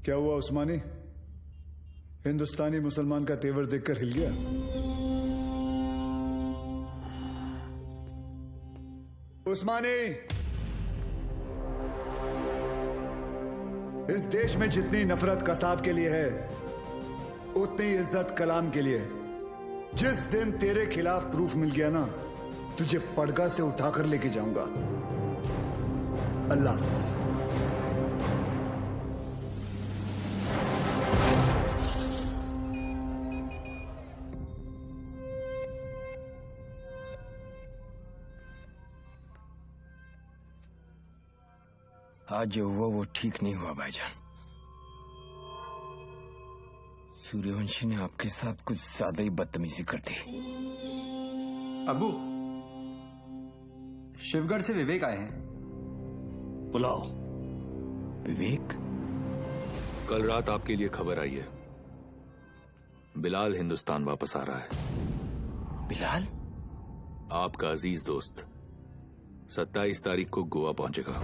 क्या हुआ उस्मानी, हिंदुस्तानी मुसलमान का तेवर देखकर हिल गया? उस्मानी, इस देश में जितनी नफरत कसाब के लिए है उतनी इज्जत कलाम के लिए। जिस दिन तेरे खिलाफ प्रूफ मिल गया ना, तुझे पड़गा से उठाकर लेके जाऊंगा। अल्लाह हाफिज। आज जो हुआ वो ठीक नहीं हुआ भाईजान। सूर्यवंशी ने आपके साथ कुछ ज्यादा ही बदतमीजी कर दी। अब्बू, शिवगढ़ से विवेक आए हैं। बुलाओ। विवेक? कल रात आपके लिए खबर आई है, बिलाल हिंदुस्तान वापस आ रहा है। बिलाल? आपका अजीज दोस्त 27 तारीख को गोवा पहुंचेगा।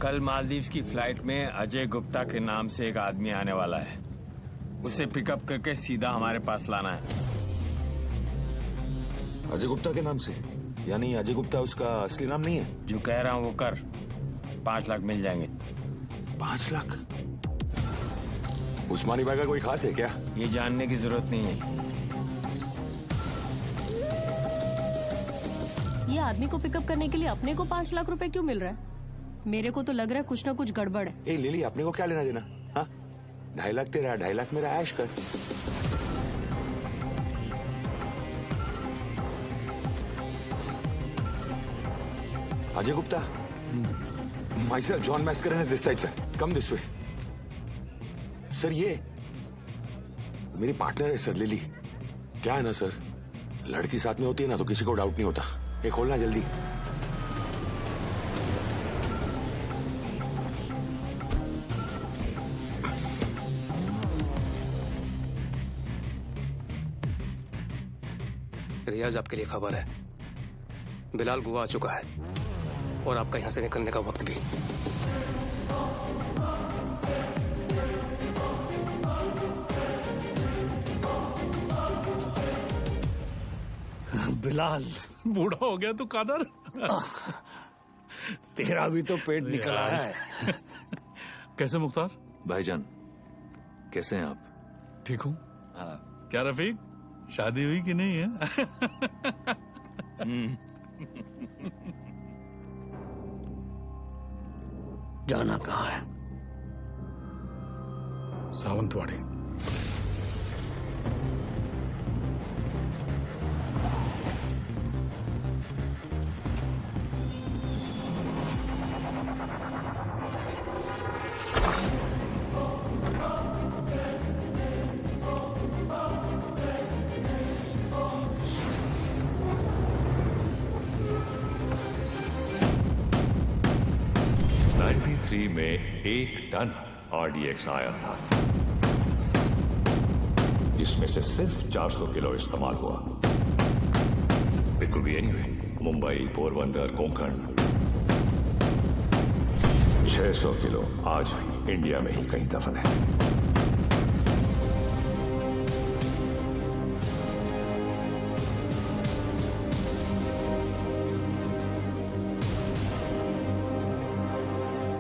कल मालदीव्स की फ्लाइट में अजय गुप्ता के नाम से एक आदमी आने वाला है। उसे पिकअप करके सीधा हमारे पास लाना है। अजय गुप्ता के नाम से? यानी अजय गुप्ता उसका असली नाम नहीं है? जो कह रहा हूं वो कर, 5 लाख मिल जाएंगे। 5 लाख? उस्मानी भाई का कोई खास है क्या? ये जानने की जरूरत नहीं है। ये आदमी को पिकअप करने के लिए अपने को 5 लाख रुपए क्यों मिल रहा है? मेरे को तो लग रहा है कुछ ना कुछ गड़बड़ है। ए लिली, अपने को क्या लेना देना? हाँ, 2.5 लाख तेरा, 2.5 लाख मेरा, ऐश कर। Ajay Gupta, myself John Mascarenhas this side sir, come this way। Sir ये मेरी पार्टनर है सर, लिली। क्या है ना सर, लड़की साथ में होती है ना तो किसी को डाउट नहीं होता। ये खोलना जल्दी। रियाज, आपके लिए खबर है। बिलाल गोवा आ चुका है और आपका यहां से निकलने का वक्त भी। बिलाल, बूढ़ा हो गया तू कादर। तेरा भी तो पेट निकला है। कैसे मुख्तार? भाईजान, कैसे हैं आप? ठीक हूँ। क्या रफीक, शादी हुई कि नहीं है? जाना कहाँ है? सावंतवाड़ी। में 1 टन RDX आया था, जिसमें से सिर्फ 400 किलो इस्तेमाल हुआ। It could be anyway, Mumbai, Porbandar, Konkan. 600 kilo आज भी इंडिया में ही कहीं दफन है।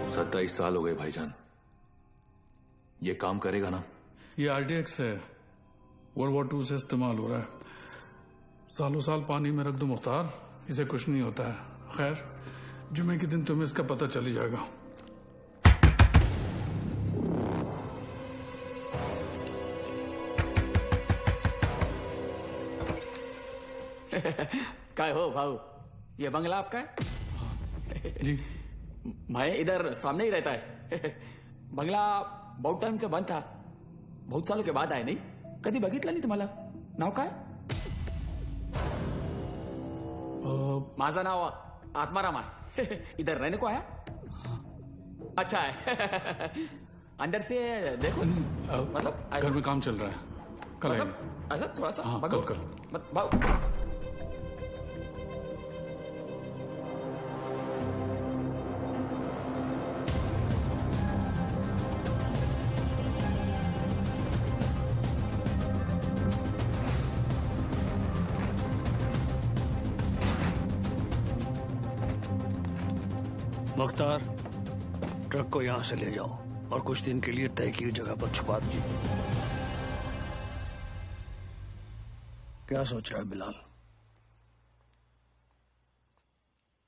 सत्ताईस साल हो गए भाईजान। ये काम करेगा ना? ये RDX है, World War II से इस्तेमाल हो रहा है। सालों साल पानी में रख दो मुख्तार, इसे कुछ नहीं होता है। खैर, जुमे के दिन तुम्हें इसका पता चल जाएगा। काय हो भाऊ, ये बंगला आपका है? जी। मैं इधर सामने ही रहता है। बंगला बहुत टाइम से बंद था, बहुत सालों के बाद आए। नहीं कधी बघितलं नाही तुम्हाला? नाव काय? माझं नाव आत्माराम है। इधर रहने को आया? अच्छा है। अंदर से देखो। मतलब घर में काम चल रहा है, कल आएंगे। मतलब ऐसा थोड़ा सा हाँ, बघो। कल। भाऊ मुख्तार, ट्रक को यहां से ले जाओ और कुछ दिन के लिए तय की जगह पर छुपा दीजिए। क्या सोच रहा है बिलाल?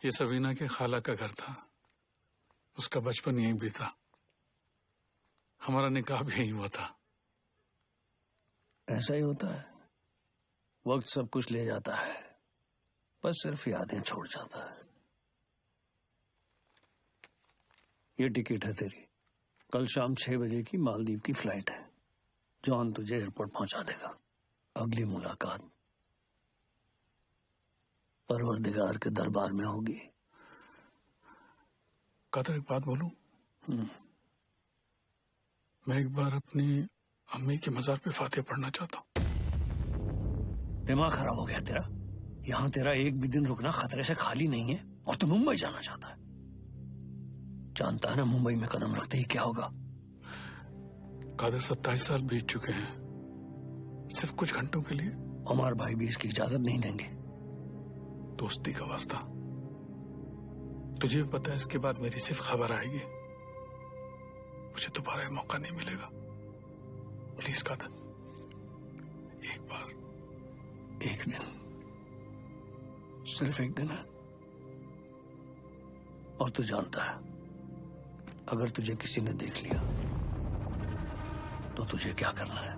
ये सबीना के खाला का घर था, उसका बचपन यहीं बीता। हमारा निकाह भी यहीं हुआ था। ऐसा ही होता है, वक्त सब कुछ ले जाता है, बस सिर्फ यादें छोड़ जाता है। ये टिकट है तेरी, कल शाम 6 बजे की मालदीव की फ्लाइट है। जॉन तुझे एयरपोर्ट पहुंचा देगा। अगली मुलाकात परवरदिगार के दरबार में होगी। कादर, एक बात बोलूं? मैं एक बार अपनी अम्मी के मजार पे फातिहा पढ़ना चाहता हूँ। दिमाग खराब हो गया तेरा? यहाँ तेरा एक भी दिन रुकना खतरे से खाली नहीं है और तू मुंबई जाना चाहता है। जानता है ना मुंबई में कदम रखते ही क्या होगा? कादर, 27 साल बीत चुके हैं, सिर्फ कुछ घंटों के लिए। उमर भाई भी इसकी इजाजत नहीं देंगे। दोस्ती का वास्ता, तुझे भी पता है इसके बाद मेरी सिर्फ खबर आएगी। मुझे दोबारा मौका नहीं मिलेगा। प्लीज कादर, एक बार, एक दिन, सिर्फ एक दिन है। और तू जानता है, अगर तुझे किसी ने देख लिया तो तुझे क्या करना है?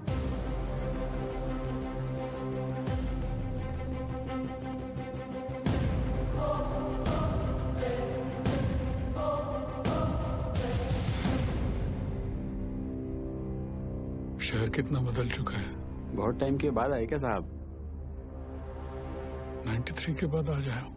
शहर कितना बदल चुका है। बहुत टाइम के बाद आए क्या साहब? 93 के बाद आ जाओ।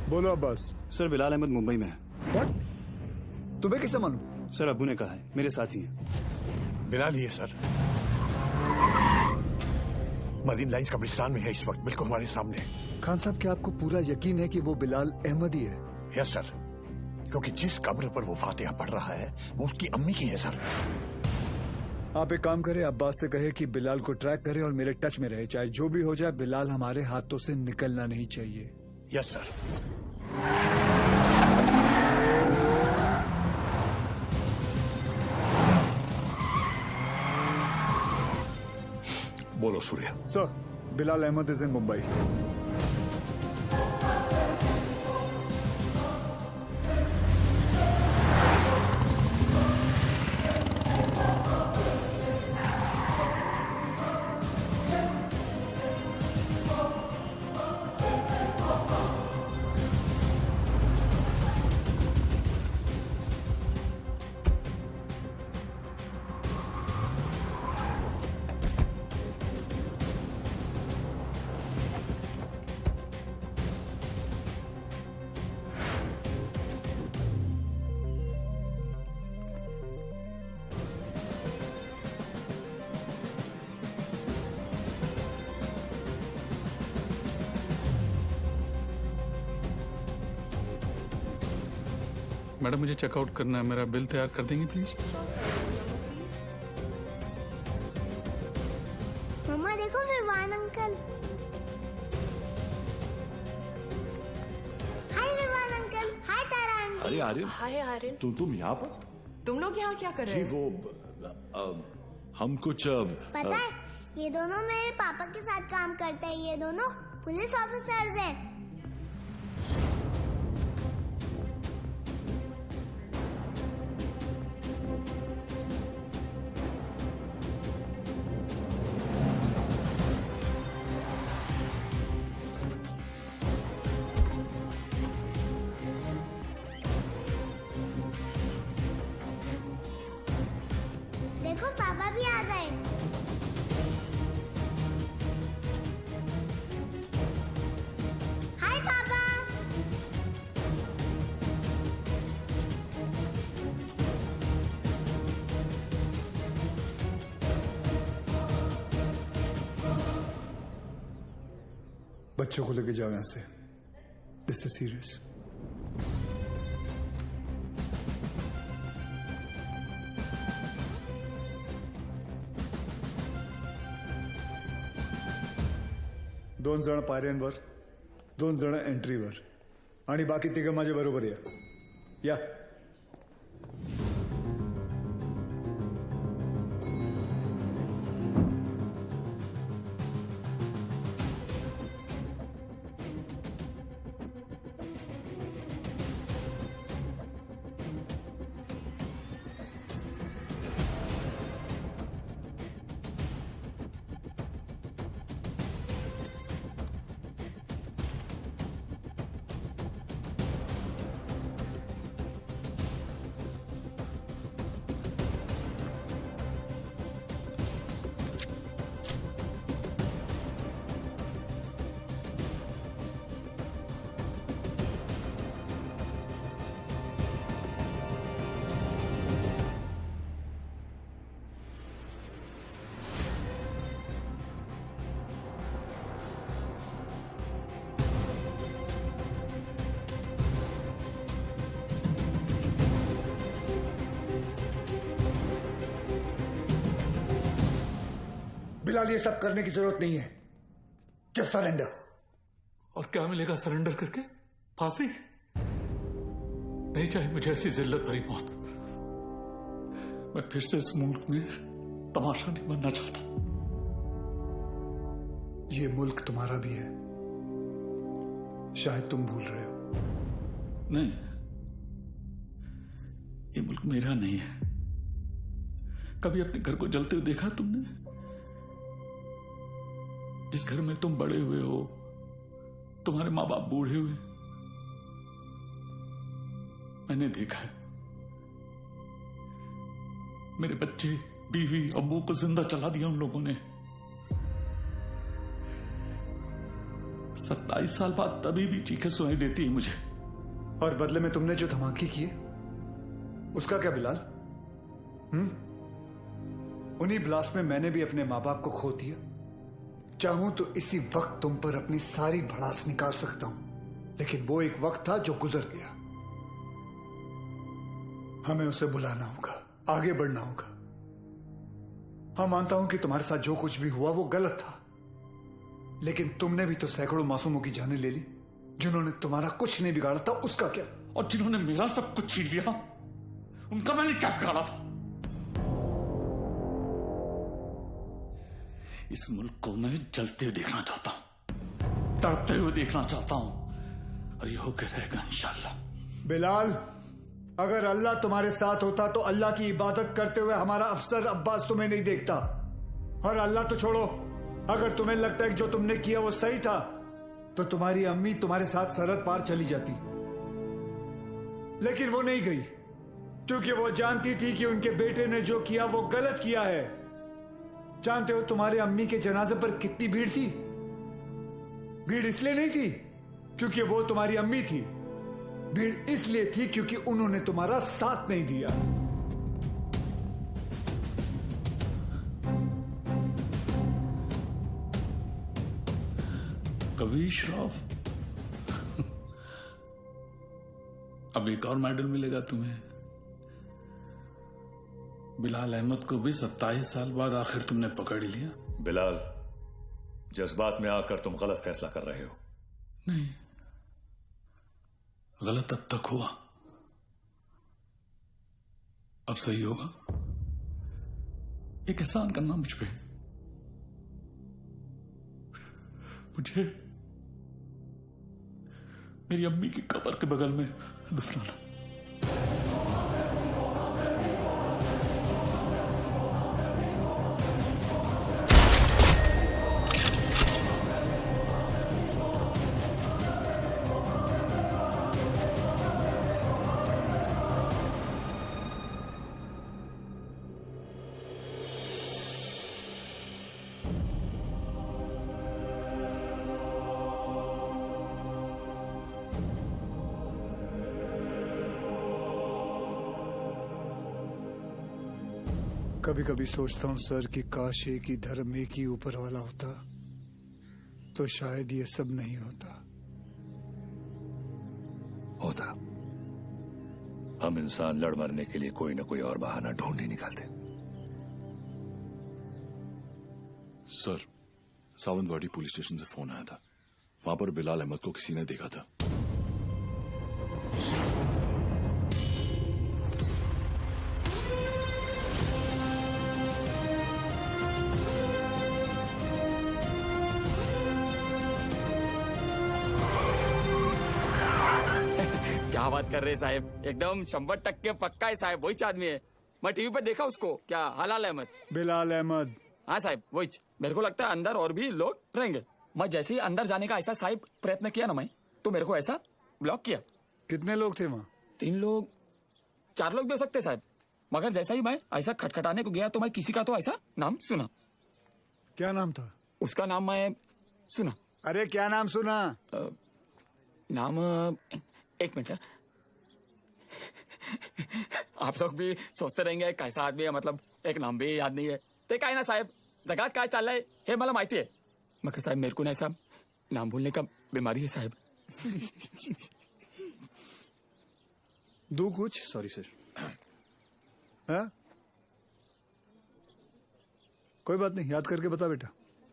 बोलो अब्बास। सर बिलाल अहमद मुंबई में है। What? तुम्हें कैसे मालूम? सर अब्बू ने कहा है, मेरे साथ ही है। बिलाल ही है सर, मरीन लाइंस कब्रिस्तान में है इस वक्त, बिल्कुल हमारे सामने। खान साहब, क्या आपको पूरा यकीन है कि वो बिलाल अहमद ही है? यस सर, क्योंकि जिस कब्र पर वो फातिहा पढ़ रहा है वो उसकी अम्मी की है सर। आप एक काम करें, अब्बास से कहे कि बिलाल को ट्रैक करे और मेरे टच में रहे। चाहे जो भी हो जाए, बिलाल हमारे हाथों से निकलना नहीं चाहिए। Yes sir. बोलो Surya. Sir, Bilal Ahmed is in Mumbai. Madam, मुझे चेकआउट करना है। मेरा बिल तैयार कर देंगे प्लीज? मम्मा देखो विवान अंकल। हाय विवान अंकल। हाय तारा आंटी। अरे आर्यन। हाय आर्यन। तुम यहाँ पर? तुम लोग यहाँ क्या कर रहे जी हो? वो हम कुछ पता है, ये दोनों मेरे पापा के साथ काम करते हैं। ये दोनों पुलिस ऑफिसर्स हैं। देखो पापा भी आ गए। हाय पापा। बच्चों को लेके जाओ यहाँ से। This is serious. दोन जण पायऱ्यांवर, दोन जण एंट्रीवर आणि बाकी तिघं माझ्या बरोबर या। बिलाल, ये सब करने की जरूरत नहीं है। Just surrender. और क्या मिलेगा सरेंडर करके? फांसी? नहीं चाहिए मुझे ऐसी जिल्लत भरी मौत। मैं फिर से इस मुल्क में तमाशा नहीं बनना चाहता। ये मुल्क तुम्हारा भी है, शायद तुम भूल रहे हो। नहीं, ये मुल्क मेरा नहीं है। कभी अपने घर को जलते हुए देखा तुमने? जिस घर में तुम बड़े हुए हो, तुम्हारे माँ बाप बूढ़े हुए, मैंने देखा है। मेरे बच्चे, बीवी, अब्बू को जिंदा चला दिया उन लोगों ने। 27 साल बाद तभी भी चीखें सुनाई देती है मुझे। और बदले में तुमने जो धमाके किए, उसका क्या बिलाल? उन्हीं ब्लास्ट में मैंने भी अपने माँ बाप को खो दिया। चाहूं तो इसी वक्त तुम पर अपनी सारी भड़ास निकाल सकता हूं, लेकिन वो एक वक्त था जो गुजर गया। हमें उसे बुलाना होगा, आगे बढ़ना होगा। हाँ, मानता हूं कि तुम्हारे साथ जो कुछ भी हुआ वो गलत था, लेकिन तुमने भी तो सैकड़ों मासूमों की जानें ले ली। जिन्होंने तुम्हारा कुछ नहीं बिगाड़ा था, उसका क्या? और जिन्होंने मेरा सब कुछ छीन लिया, उनका मैंने क्या बिगाड़ा था? इस मुल्क को मैं जलते हुए देखना चाहता हूं, तड़पते हुए देखना चाहता हूं, और ये होकर रहेगा इंशाल्लाह। बिलाल, अगर अल्लाह तुम्हारे साथ होता तो अल्लाह की इबादत करते हुए हमारा अफसर अब्बास तुम्हें नहीं देखता। और अल्लाह तो छोड़ो, अगर तुम्हें लगता है कि जो तुमने किया वो सही था, तो तुम्हारी अम्मी तुम्हारे साथ सरहद पार चली जाती। लेकिन वो नहीं गई, क्योंकि वो जानती थी कि उनके बेटे ने जो किया वो गलत किया है। जानते हो तुम्हारे अम्मी के जनाजे पर कितनी भीड़ थी? भीड़ इसलिए नहीं थी क्योंकि वो तुम्हारी अम्मी थी, भीड़ इसलिए थी क्योंकि उन्होंने तुम्हारा साथ नहीं दिया। कभी श्रॉफ, अब एक और मेडल मिलेगा तुम्हें। बिलाल अहमद को भी 27 साल बाद आखिर तुमने पकड़ ही लिया। बिलाल, जज्बात में आकर तुम गलत फैसला कर रहे हो। नहीं, गलत अब तक हुआ, अब सही होगा। एक एहसान करना मुझ पे, मुझे मेरी अम्मी की कब्र के बगल में दफनाना। कभी कभी सोचता हूं सर कि काश एक ही धर्म, एक ही ऊपर वाला होता तो शायद ये सब नहीं होता। हम इंसान लड़ मरने के लिए कोई ना कोई और बहाना ढूंढ ही निकालते। सर, सावंतवाड़ी पुलिस स्टेशन से फोन आया था। वहां पर बिलाल अहमद को किसी ने देखा था। क्या बात कर रहे हैं साहब, एकदम 100% पक्का है साहब, वही आदमी है। मैं टीवी पे देखा उसको। क्या हलाल अहमद? बिलाल अहमद। हाँ साहब, वही। मेरे को लगता है अंदर और भी लोग रहेंगे। मैं जैसे ही अंदर जाने का ऐसा साहब प्रयत्न किया ना मैं, तो मेरे को ऐसा ब्लॉक किया। कितने लोग थे वहाँ? 3 लोग, 4 लोग भी हो सकते साहब। मगर जैसा ही मैं ऐसा खटखटाने को गया तो मैं किसी का तो ऐसा नाम सुना। क्या नाम था उसका? नाम मैं सुना। अरे क्या नाम सुना? नाम, एक मिनट। आप लोग भी सोचते रहेंगे कैसा आदमी है, मतलब एक नाम भी याद नहीं है। ते काय ना साहेब, जगात काय चाललंय हे मला माहिती आहे, मगर साहेब मेरे को ना ऐसा नाम भूलने का बीमारी है साहेब। दो कुछ। Sorry sir. हाँ? कोई बात नहीं, याद करके बता बेटा।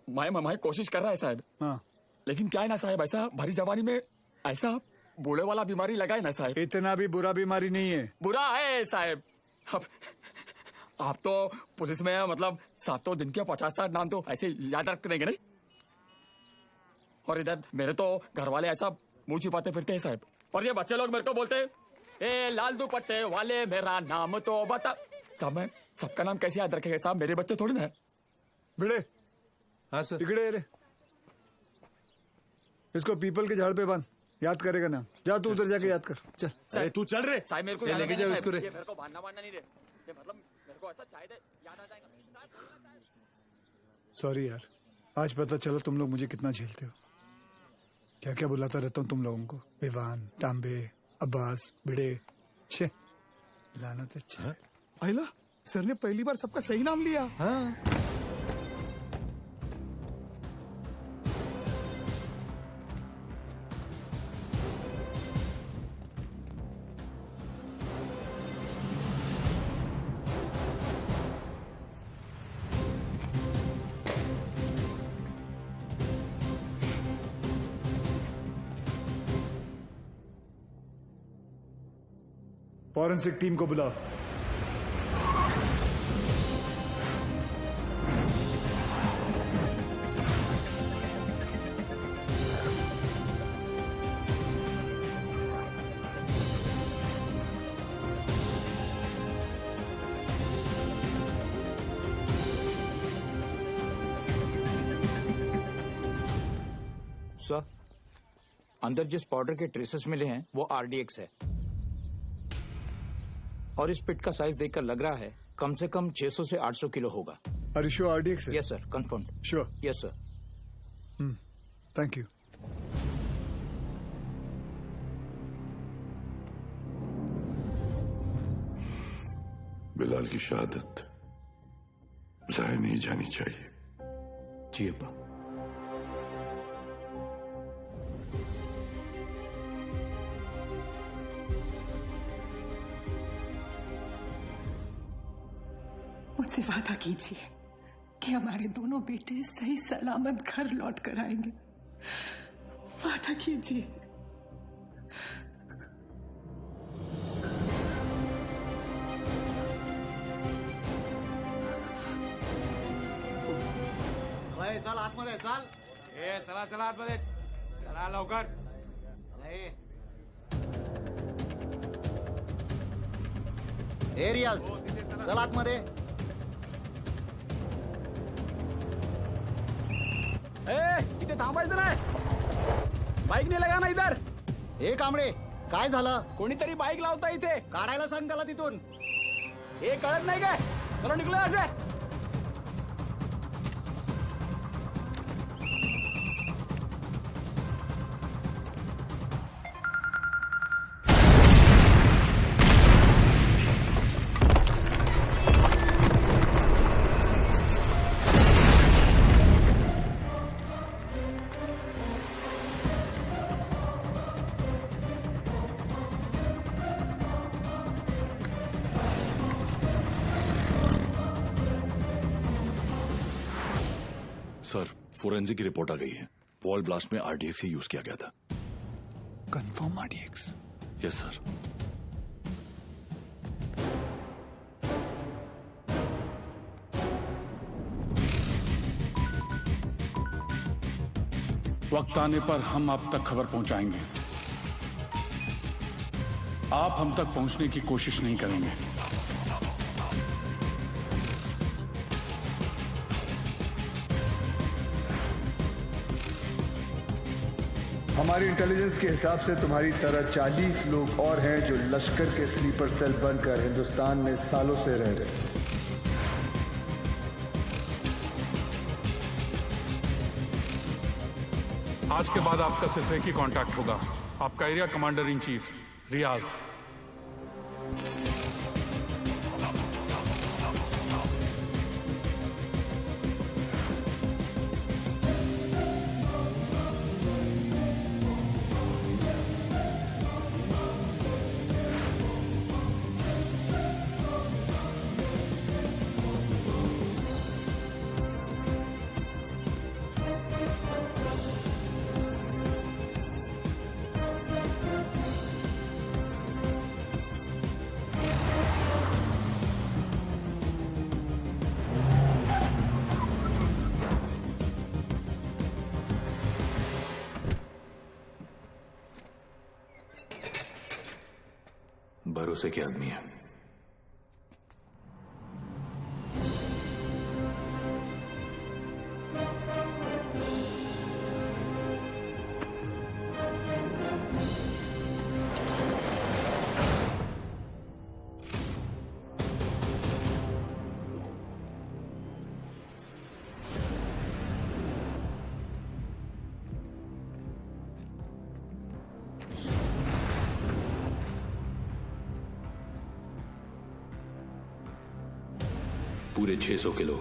मैं कोशिश कर रहा है साहब। हाँ, लेकिन क्या है ना साहब, ऐसा भरी जवानी में ऐसा बूढ़े वाला बीमारी लगा है ना साहब। इतना भी बुरा बीमारी नहीं है। बुरा है साहब। अब आप तो पुलिस में मतलब 7 दिन के 50-60 नाम तो ऐसे याद रख देंगे नहीं। और इधर मेरे तो घर वाले ऐसा मुंह छिपाते फिरते हैं साहब। और ये बच्चे लोग मेरे को बोलते हैं, ए लाल दुपट्टे वाले मेरा नाम तो बता। साहब मैं सबका नाम कैसे याद रखेगा साहब, मेरे बच्चे थोड़ी ना है। भिड़े, हाँ सर। इकड़े रे, इसको पीपल के झाड़ पे बांध, याद करेगा ना। जा तू उधर जाके याद कर, चल। अरे तू चल रे साहब मेरे को लेके जाओ इसको रे। मेरे को बांधना नहीं रे, ये मतलब मेरे को ऐसा शायद याद आ जाएगा। सॉरी यार, आज पता चला तुम लोग मुझे कितना झेलते हो। क्या क्या बुलाता रहता हूँ तुम लोगों को, विवान, तांबे, अब्बास, भिड़े। छे लानत। अच्छा आइला, सर ने पहली बार सबका सही नाम लिया। हाँ, फॉरेंसिक टीम को बुलाओ। सर, अंदर जिस पाउडर के ट्रेसेस मिले हैं वो आरडीएक्स है, और इस पिट का साइज देखकर लग रहा है कम से कम 600 से 800 किलो होगा। Are you sure RDX है? Yes sir, confirm. Sure. Yes sir. Thank you. Bilal की शहादत जाया नहीं जानी चाहिए। जी अब्बा। मुझसे वादा कीजिए कि हमारे दोनों बेटे सही सलामत घर लौट कर आएंगे। वादा कीजिए। चल आतमध्ये चल। चला चला आतमध्ये, चला लवकर। रियाज चल आतमध्ये। इथे थांबायचं नाही, बाईक नाही लगा ना इधर। हे कांबळे, काय झालं? कोणीतरी बाईक लावता इथे, काढायला सांग त्याला तिथून। हे कळत नाही काय? चलो निघलो असे। सर, फोरेंसिक की रिपोर्ट आ गई है। वॉल ब्लास्ट में आरडीएक्स ही यूज किया गया था। Confirm RDX? Yes sir. वक्त आने पर हम आप तक खबर पहुंचाएंगे। आप हम तक पहुंचने की कोशिश नहीं करेंगे। हमारी इंटेलिजेंस के हिसाब से तुम्हारी तरह 40 लोग और हैं जो लश्कर के स्लीपर सेल बनकर हिंदुस्तान में सालों से रह रहे। आज के बाद आपका सिर्फ एक ही कांटेक्ट होगा, आपका एरिया कमांडर इन चीफ रियाज। भरोसे के आदमी है। पूरे 600 किलो।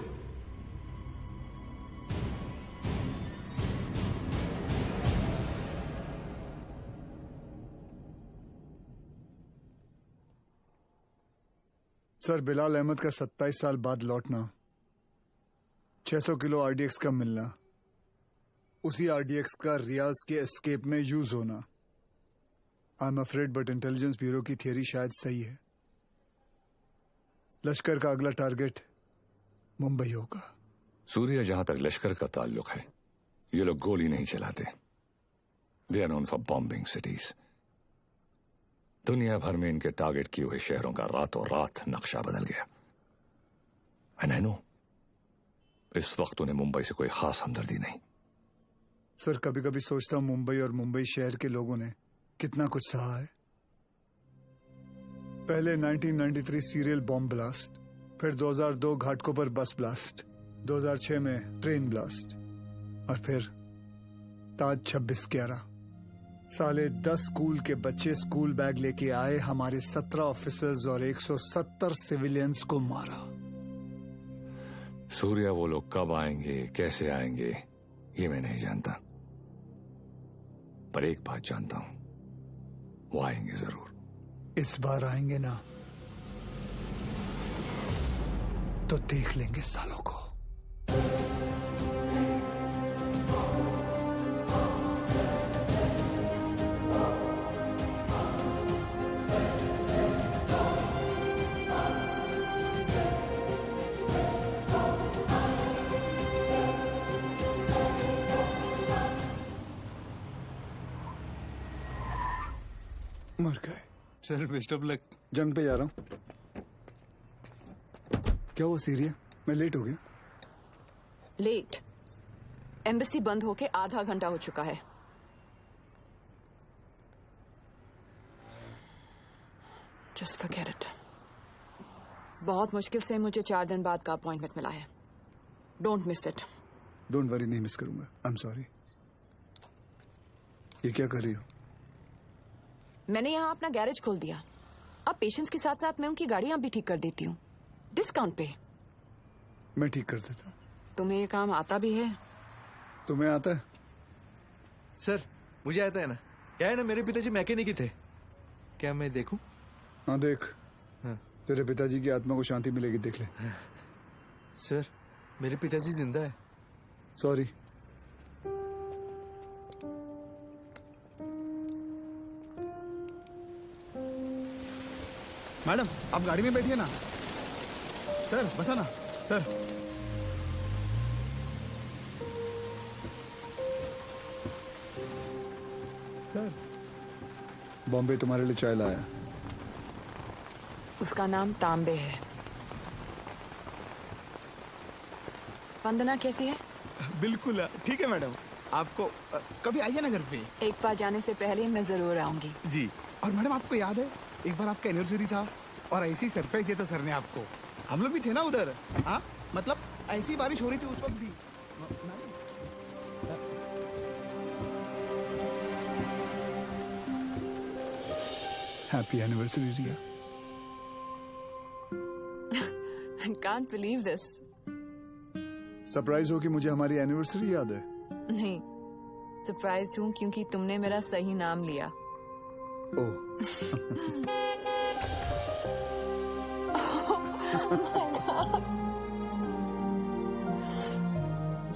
सर, बिलाल अहमद का 27 साल बाद लौटना, 600 किलो आरडीएक्स का मिलना, उसी आरडीएक्स का रियाज के एस्केप में यूज होना। I am afraid but intelligence bureau की थियरी शायद सही है। लश्कर का अगला टारगेट मुंबई होगा। सूर्या, जहां तक लश्कर का ताल्लुक है, ये लोग गोली नहीं चलाते। They are known for bombing cities. दुनिया भर में इनके टारगेट किए हुए शहरों का रातों रात नक्शा बदल गया। एंड आई नो, इस वक्त उन्हें मुंबई से कोई खास हमदर्दी नहीं। सर, कभी कभी सोचता हूं मुंबई और मुंबई शहर के लोगों ने कितना कुछ सहा है। पहले 1993 सीरियल बॉम्ब ब्लास्ट, फिर 2002 घाटकोपर बस ब्लास्ट, 2006 में ट्रेन ब्लास्ट, और फिर ताज 26/11। साले 10 स्कूल के बच्चे स्कूल बैग लेके आए, हमारे 17 ऑफिसर्स और 170 सिविलियंस को मारा। सूर्या, वो लोग कब आएंगे, कैसे आएंगे, ये मैं नहीं जानता, पर एक बात जानता हूं, वो आएंगे जरूर। इस बार आएंगे ना तो देख लेंगे सालों को। मर गए। Sir, best of luck. जंग पे जा रहा हूं। क्या वो सीरिया? मैं लेट हो गया। लेट? एम्बेसी बंद होके आधा घंटा हो चुका है। Just forget it. बहुत मुश्किल से मुझे 4 दिन बाद का अपॉइंटमेंट मिला है। Don't miss it. Don't worry, नहीं मिस करूंगा। आई एम सॉरी। ये क्या कर रही हो? मैंने यहाँ अपना गैरेज खोल दिया। अब पेशेंट्स के साथ साथ मैं उनकी गाड़ियां भी ठीक कर देती हूँ, डिस्काउंट पे। मैं ठीक कर देता हूँ। तुम्हें ये काम आता भी है? तुम्हें आता है? सर, मुझे आता है ना। क्या है ना, मेरे पिताजी मैकेनिक ही थे। क्या मैं देखूं? हाँ देख। हाँ। तेरे पिताजी की आत्मा को शांति मिलेगी, देख ले। सर, मेरे पिताजी जिंदा है। सॉरी। मैडम, आप गाड़ी में बैठिए ना। सर, बसा ना। सर, बॉम्बे तुम्हारे लिए चाय लाया। उसका नाम तांबे है। वंदना कैसी है? बिल्कुल ठीक है मैडम। आपको कभी आइए ना घर पे। एक बार जाने से पहले मैं जरूर आऊंगी। जी। और मैडम, आपको याद है एक बार आपका एनिवर्सरी था और ऐसी सरप्राइज दिया था सर ने आपको। हम लोग भी थे ना उधर। हाँ, मतलब ऐसी बारिश हो रही थी उस वक्त भी। Happy anniversary Riya. I can't believe this. Surprise हो कि मुझे हमारी एनिवर्सरी याद है? नहीं, सरप्राइज हूँ क्योंकि तुमने मेरा सही नाम लिया। ओह।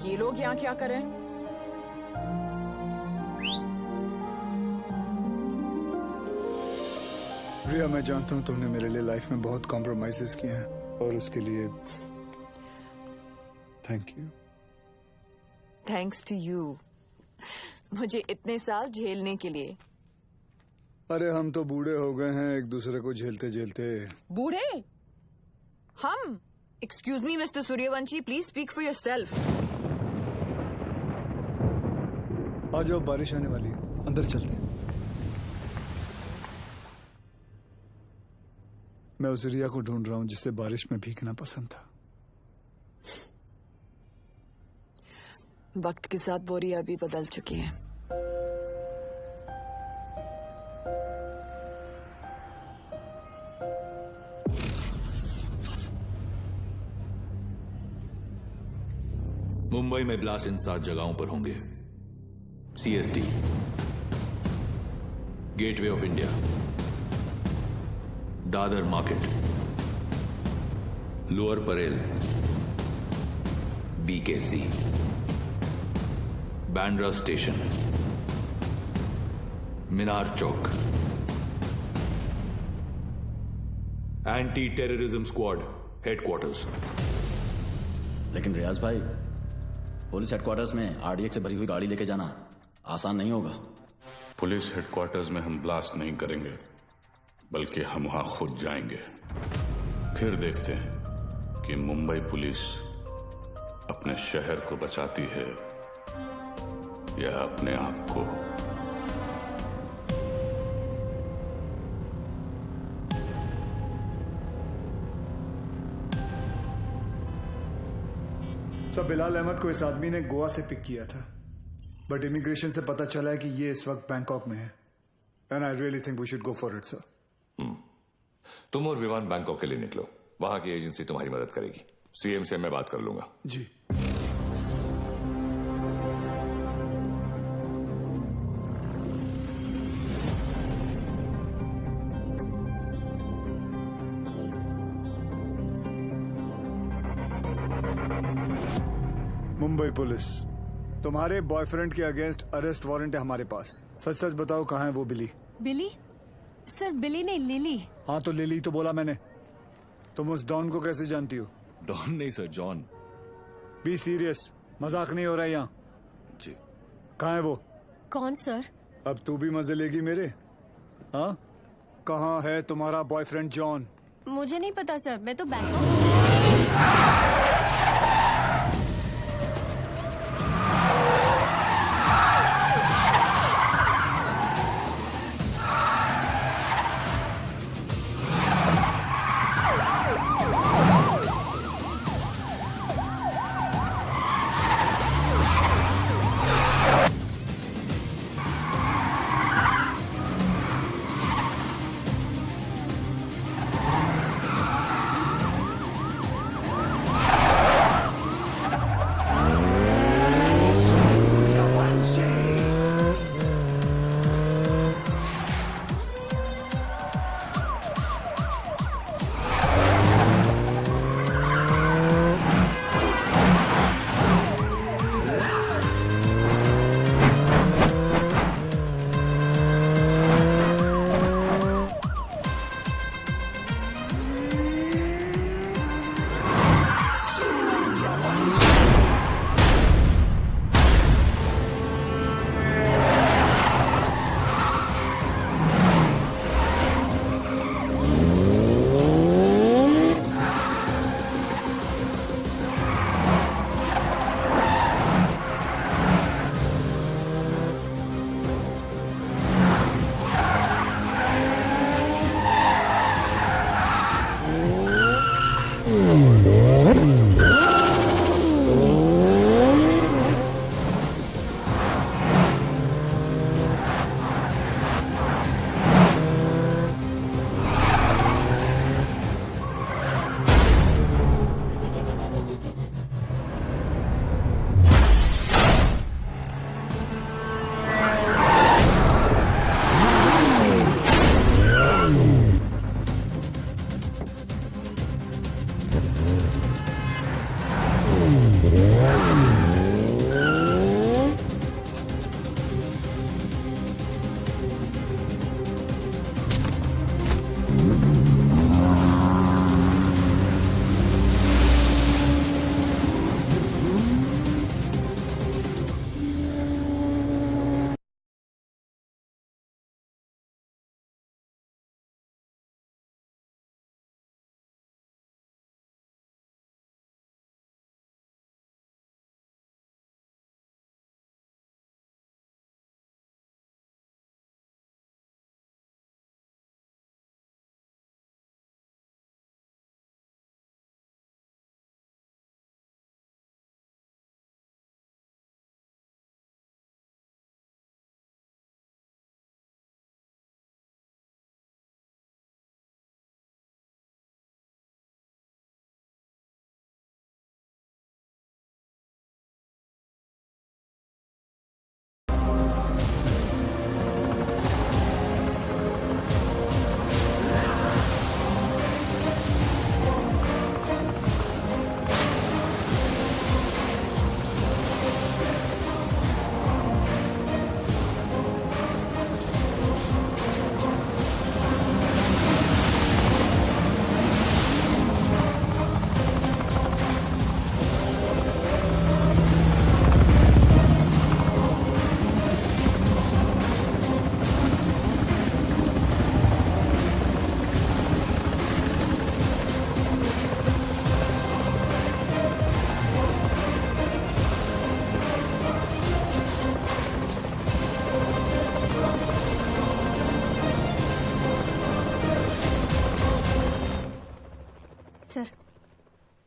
ये लोग यहाँ क्या करें? रिया, मैं जानता हूँ तुमने मेरे लिए लाइफ में बहुत कॉम्प्रोमाइजेस किए हैं और उसके लिए thank you. Thanks to you, मुझे इतने साल झेलने के लिए। अरे हम तो बूढ़े हो गए हैं एक दूसरे को झेलते झेलते। बूढ़े? हम? Excuse me mister Suryavanshi, please speak for yourself. आ जाओ, बारिश आने वाली है, अंदर चलते हैं। मैं उस रिया को ढूंढ रहा हूं जिसे बारिश में भीगना पसंद था। वक्त के साथ वो रिया भी बदल चुकी है। मुंबई में ब्लास्ट इन 7 जगहों पर होंगे। CST, Gateway of India, Dadar market, Lower Parel, BKC, Bandra station, Minar Chowk. Anti terrorism squad headquarters. लेकिन रियाज भाई, पुलिस हेडक्वार्टर्स में RDX से भरी हुई गाड़ी लेके जाना आसान नहीं होगा। पुलिस हेडक्वार्टर्स में हम ब्लास्ट नहीं करेंगे, बल्कि हम वहां खुद जाएंगे। फिर देखते हैं कि मुंबई पुलिस अपने शहर को बचाती है या अपने आप को। सब बिलाल अहमद को इस आदमी ने गोवा से पिक किया था, बट इमिग्रेशन से पता चला है कि ये इस वक्त बैंकॉक में है। And I really think we should go for it sir. तुम और विवान बैंकॉक के लिए निकलो, वहां की एजेंसी तुम्हारी मदद करेगी। CM से मैं बात कर लूंगा। जी। मुंबई पुलिस, तुम्हारे बॉयफ्रेंड के अगेंस्ट अरेस्ट वारंट है हमारे पास। सच सच बताओ, कहाँ है वो बिली? बिली? सर बिली नहीं, लिली। हाँ तो लिली तो बोला मैंने। तुम उस डॉन को कैसे जानती हो? डॉन नहीं सर, जॉन। बी सीरियस, मजाक नहीं हो रहा है यहाँ। जी। कहाँ है वो? कौन सर? अब तू भी मजे लेगी मेरे? हाँ, कहाँ है तुम्हारा बॉयफ्रेंड जॉन? मुझे नहीं पता सर, मैं तो बैंकॉक।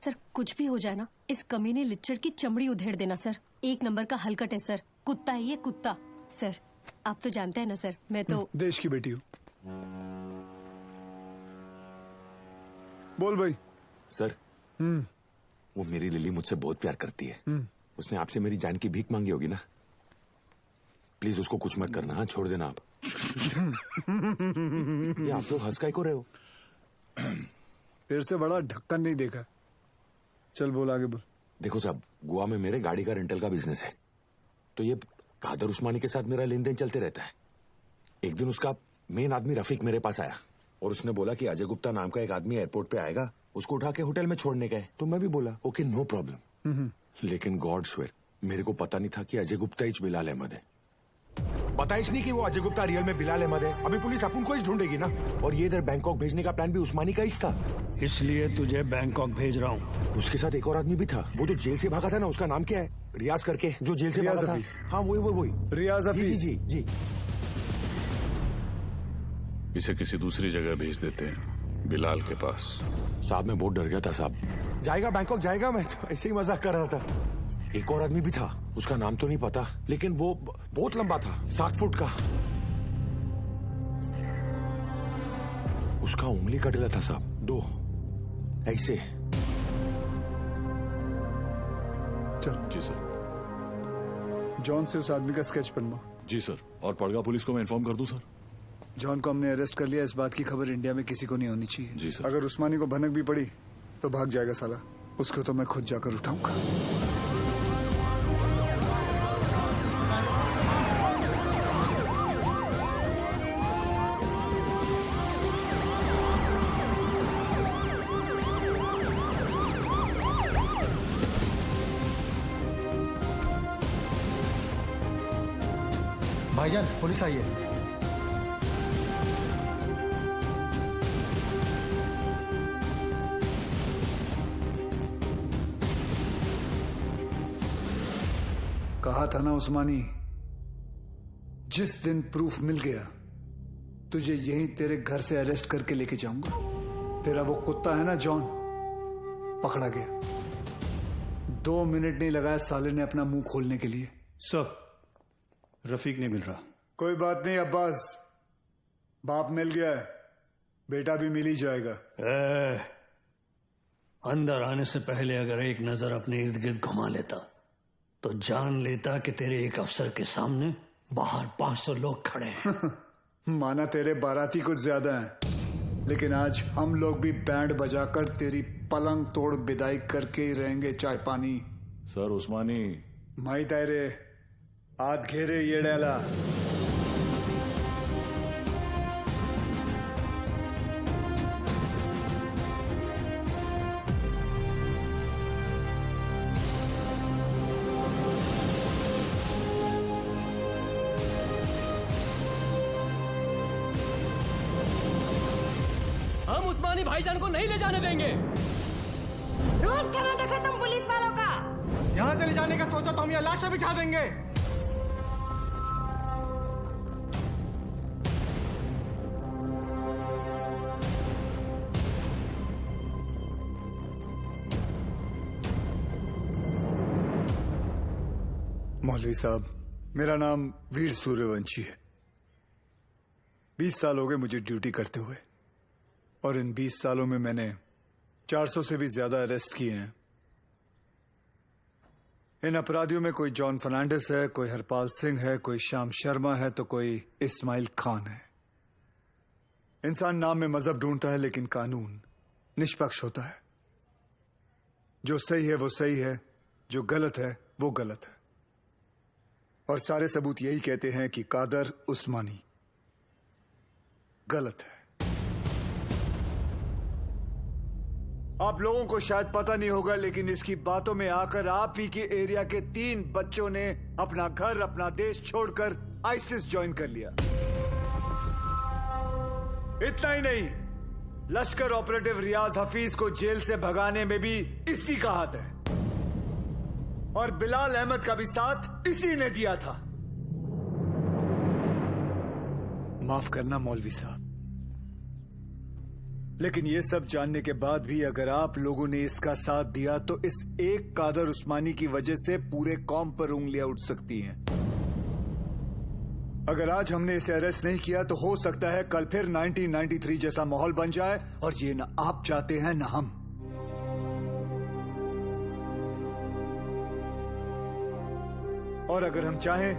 सर कुछ भी हो जाए ना, इस कमीने लिच्चर की चमड़ी उधेड़ देना सर। 1 नंबर का हलकट है सर, कुत्ता है ये कुत्ता। सर आप तो जानते हैं ना सर, मैं तो देश की बेटी हूँ। बोल भाई। सर वो मेरी लिली मुझसे बहुत प्यार करती है। उसने आपसे मेरी जान की भीख मांगी होगी ना। प्लीज उसको कुछ मत करना। हाँ छोड़ देना आप। ये आप लोग हंस काहे को रहे हो? तेरे से बड़ा ढक्कन नहीं देखा। चल बोल आगे बोल। देखो साहब, गोवा में मेरे गाड़ी का रेंटल का बिजनेस है, तो ये कादर उस्मानी के साथ मेरा लेन देन चलते रहता है। एक दिन उसका मेन आदमी रफीक मेरे पास आया और उसने बोला कि अजय गुप्ता नाम का एक आदमी एयरपोर्ट पे आएगा, उसको उठा के होटल में छोड़ने गए। तो मैं भी बोला ओके नो प्रॉब्लम। लेकिन गॉड श्वेर मेरे को पता नहीं था कि अजय गुप्ता ही बिलाल अहमद है। पता ही नहीं कि वो अजय गुप्ता रियल में बिलाल अहमद है। अभी पुलिस अपन को ही ढूंढेगी ना। और ये इधर बैंकॉक भेजने का प्लान भी उस्मानी का ही था। इसलिए तुझे बैंकॉक भेज रहा हूँ। उसके साथ एक और आदमी भी था, वो जो जेल से भागा था ना, उसका नाम क्या है? रियाज करके, जो जेल से भागा था। हाँ वही रियाज हफीज। जी जी जी। इसे किसी दूसरी जगह भेज देते हैं, बिलाल के पास। साहब मैं बहुत डर गया था साहब। जाएगा बैंकॉक जाएगा, मैं तो ऐसे ही मजाक कर रहा था। एक और आदमी भी था, उसका नाम तो नहीं पता, लेकिन वो बहुत लंबा था, 7 फुट का। उसका उंगली कटेला था साहब, 2 ऐसे। चल जी सर। जॉन से उस आदमी का स्केच बनवा। जी सर। और पड़गा पुलिस को मैं इन्फॉर्म कर दूं सर? जॉन को हमने अरेस्ट कर लिया। इस बात की खबर इंडिया में किसी को नहीं होनी चाहिए। जी सर। अगर उस्मानी को भनक भी पड़ी तो भाग जाएगा साला। उसको तो मैं खुद जाकर उठाऊंगा। भाईजान पुलिस आई है। कहा था ना उस्मानी, जिस दिन प्रूफ मिल गया तुझे यहीं तेरे घर से अरेस्ट करके लेके जाऊंगा। तेरा वो कुत्ता है ना जॉन, पकड़ा गया। 2 मिनट नहीं लगाया साले ने अपना मुंह खोलने के लिए। सब रफीक नहीं मिल रहा। कोई बात नहीं अब्बास, बाप मिल गया है, बेटा भी मिल ही जाएगा। अंदर आने से पहले अगर एक नजर अपने इर्द गिर्द घुमा लेता तो जान लेता कि तेरे एक अफसर के सामने बाहर 500 लोग खड़े हैं। माना तेरे बाराती कुछ ज्यादा हैं, लेकिन आज हम लोग भी बैंड बजाकर तेरी पलंग तोड़ विदाई करके ही रहेंगे। चाय पानी सर उस्मानी माई तायरे हाथ घेरे ये डाला। हम उस्मानी भाईजान को नहीं ले जाने देंगे। रोज करा देखा तुम पुलिस वालों का। यहाँ से ले जाने का सोचा तो हम यहाँ लाशें बिछा देंगे। मौलवी साहब, मेरा नाम वीर सूर्यवंशी है। 20 साल हो गए मुझे ड्यूटी करते हुए, और इन 20 सालों में मैंने 400 से भी ज्यादा अरेस्ट किए हैं। इन अपराधियों में कोई जॉन फर्नांडिस है, कोई हरपाल सिंह है, कोई श्याम शर्मा है, तो कोई इस्माइल खान है। इंसान नाम में मजहब ढूंढता है, लेकिन कानून निष्पक्ष होता है। जो सही है वो सही है, जो गलत है वो गलत है। और सारे सबूत यही कहते हैं कि कादर उस्मानी गलत है। आप लोगों को शायद पता नहीं होगा, लेकिन इसकी बातों में आकर आप ही के एरिया के 3 बच्चों ने अपना घर, अपना देश छोड़कर आईसिस ज्वाइन कर लिया। इतना ही नहीं, लश्कर ऑपरेटिव रियाज हफीज को जेल से भगाने में भी इसी का हाथ है, और बिलाल अहमद का भी साथ इसी ने दिया था। माफ करना मौलवी साहब, लेकिन ये सब जानने के बाद भी अगर आप लोगों ने इसका साथ दिया तो इस एक कादर उस्मानी की वजह से पूरे कौम पर उंगलियां उठ सकती हैं। अगर आज हमने इसे अरेस्ट नहीं किया तो हो सकता है कल फिर 1993 जैसा माहौल बन जाए, और ये ना आप चाहते हैं ना हम। और अगर हम चाहें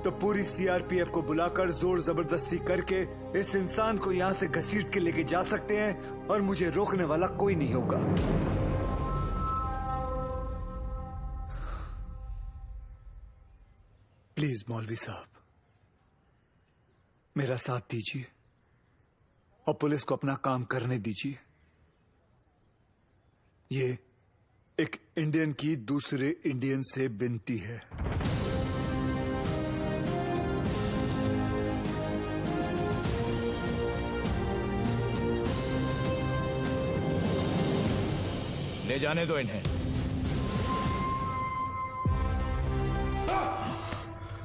तो पूरी सीआरपीएफ को बुलाकर जोर जबरदस्ती करके इस इंसान को यहां से घसीट के लेके जा सकते हैं, और मुझे रोकने वाला कोई नहीं होगा। प्लीज मौलवी साहब, मेरा साथ दीजिए और पुलिस को अपना काम करने दीजिए। ये एक इंडियन की दूसरे इंडियन से विनती है। ले जाने दो इन्हें।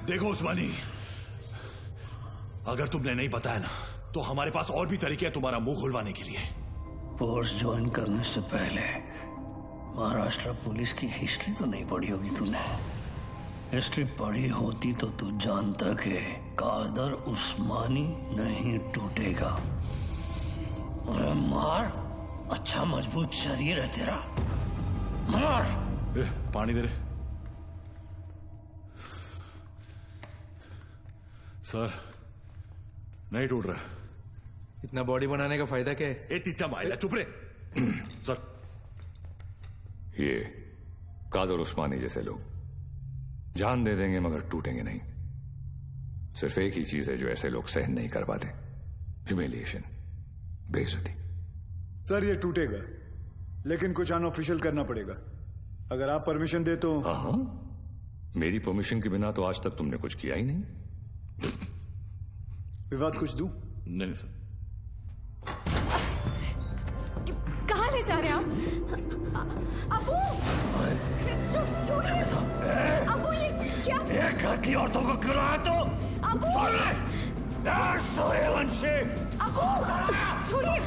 देखो उस्मानी, अगर तुमने नहीं बताया ना तो हमारे पास और भी तरीके हैं तुम्हारा मुंह खुलवाने के लिए। फोर्स ज्वाइन करने से पहले महाराष्ट्र पुलिस की हिस्ट्री तो नहीं पढ़ी होगी तूने। हिस्ट्री पढ़ी होती तो तू जानता कि कादर उस्मानी नहीं टूटेगा। अरे मार, अच्छा मजबूत शरीर है तेरा, मार। पानी दे रहे सर, नहीं टूट रहा। इतना बॉडी बनाने का फायदा क्या है? ए तीचा माइला, चुप रहे सर। ये कादर उस्मानी जैसे लोग जान दे देंगे मगर टूटेंगे नहीं। सिर्फ एक ही चीज है जो ऐसे लोग सहन नहीं कर पाते, ह्यूमिलिएशन, बेइज्जती। सर ये टूटेगा, लेकिन कुछ अनऑफिशियल करना पड़ेगा। अगर आप परमिशन दे तो। हाँ, मेरी परमिशन के बिना तो आज तक तुमने कुछ किया ही नहीं। विवाद कुछ दूं? नहीं सर। कहाँ ले जा रहे आप? अबू, छोड़िए। अबू ये क्या? ये घर की औरतों को क्यों लाया तू? अबू, सूर्यवंशी। अबू, छोड़िए।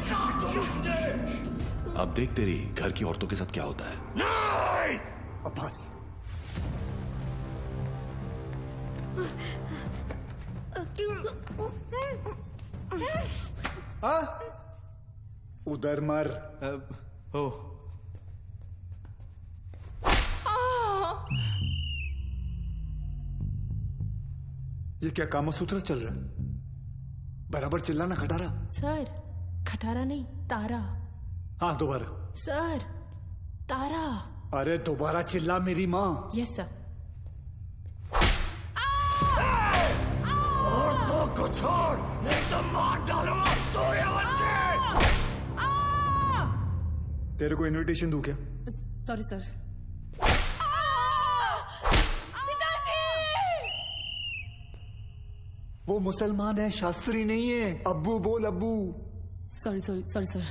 अब देख तेरी घर की औरतों के साथ क्या होता है। नहीं! अब्बास, उधर मर। ओ ये क्या कामसूत्र चल रहा है? बराबर चिल्लाना खटारा। सर, खटारा नहीं, तारा। हाँ दोबारा। सर, तारा। अरे दोबारा चिल्ला मेरी माँ। Yes sir. औरतों को छोड़, नहीं तो मार डालूंगा सूर्यवंशी। तेरे को इनविटेशन दूं क्या? Sorry sir. वो मुसलमान है, शास्त्री नहीं है। अब्बू बोल, अब्बू। Sorry sorry sorry sir.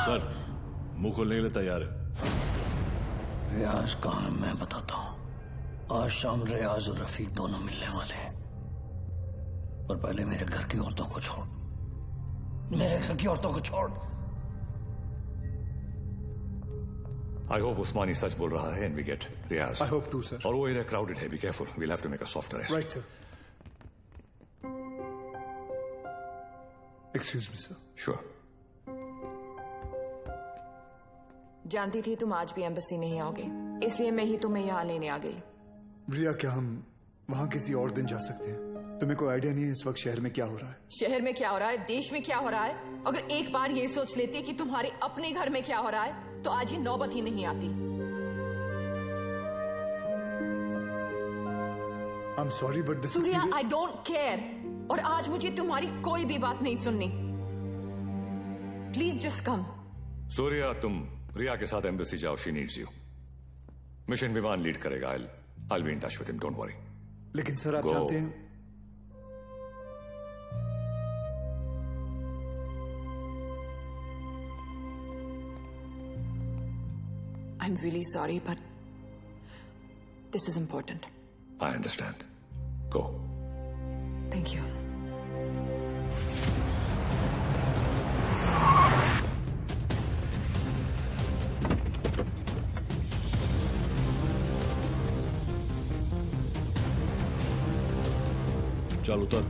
Sir, मुंह खोलने के लिए तैयार है। रियाज कहाँ है मैं बताता हूँ। आज शाम रियाज और रफीक दोनों मिलने वाले हैं, और पहले मेरे घर की औरतों को छोड़, मेरे घर की औरतों को छोड़। आई होप उस्मानी सच बोल रहा है and we get Riyaz. I hope to sir. और वो एरिया क्राउडेड है, be careful, we'll have to make a soft arrest. Right sir. Excuse me sir. Sure. जानती थी तुम आज भी एम्बेसी नहीं आओगे, इसलिए मैं ही तुम्हें यहाँ लेने आ गई। रिया, क्या हम वहाँ किसी और दिन जा सकते हैं? तुम्हें कोई आइडिया नहीं है इस वक्त शहर में क्या हो रहा है? शहर में क्या हो रहा है, देश में क्या हो रहा है? अगर एक बार ये सोच लेती कि तुम्हारे अपने घर में क्या हो रहा है तो आज ये नौबत ही नहीं आती। I'm sorry, but this is Surya, serious. I don't care, और आज मुझे तुम्हारी कोई भी बात नहीं सुननी। Please just come. सूर्या, तुम रिया के साथ एम्बेसी जाओ, शी नीड्स यू। मिशन विमान लीड करेगा। I'll be in touch with him, don't worry. लेकिन सर आप Go. जानते हैं I'm really sorry, but this is important. I understand. Go. Thank you. चल उतर।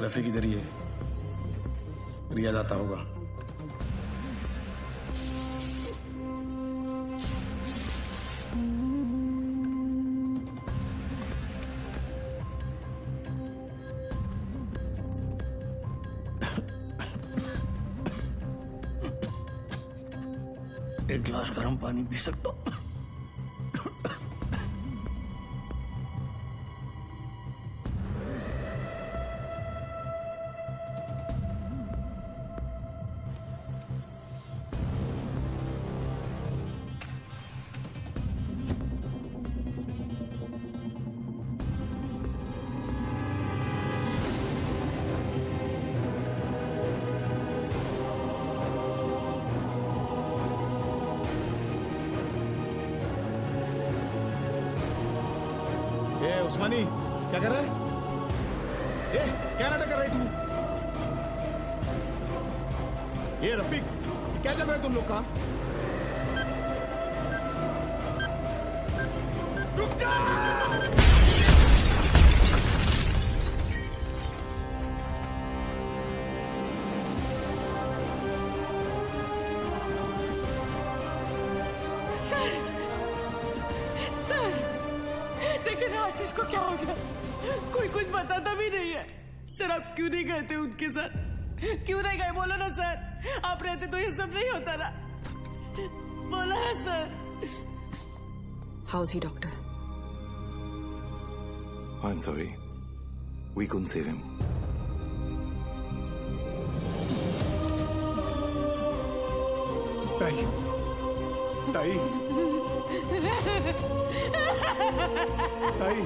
रफीक इधर ही है, रियाज आता होगा। एक गिलास गर्म पानी पी सकता हूँ? उस्मानी क्या कर रहा है? क्या नाटक कर रही तू? ये रफीक, क्या चल रहा है तुम लोग का? रुक जा! लेकिन आशीष को क्या हो गया? कोई कुछ बताता भी नहीं है। सर आप क्यों नहीं गए थे उनके साथ? क्यों नहीं गए? बोलो ना सर, आप रहते तो ये सब नहीं होता ना। बोलो ना sir. How is he, doctor? I'm sorry. We couldn't save him. ताई, ताई, ताई,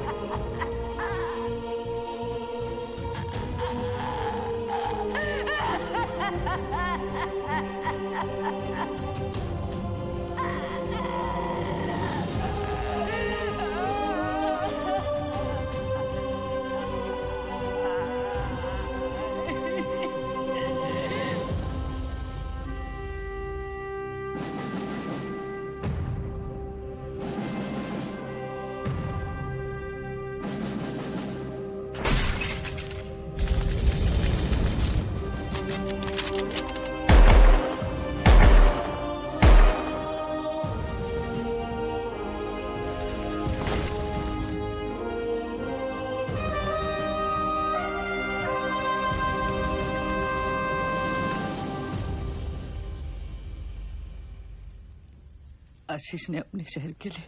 आशीष ने अपने शहर के लिए,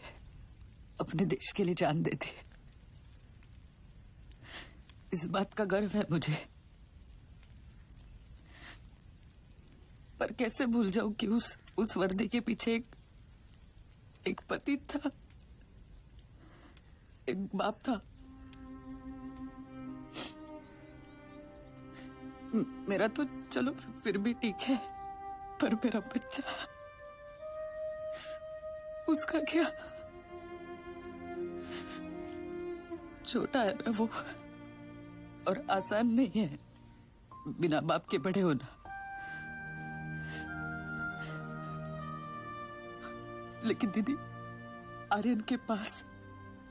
अपने देश के लिए जान दे दी। इस बात का गर्व है मुझे। पर कैसे भूल जाऊं कि उस वर्दी के पीछे एक पति था, एक बाप था। मेरा तो चलो फिर भी ठीक है, पर मेरा बच्चा, उसका क्या? छोटा है ना वो, और आसान नहीं है बिना बाप के बड़े होना। लेकिन दीदी, आर्यन के पास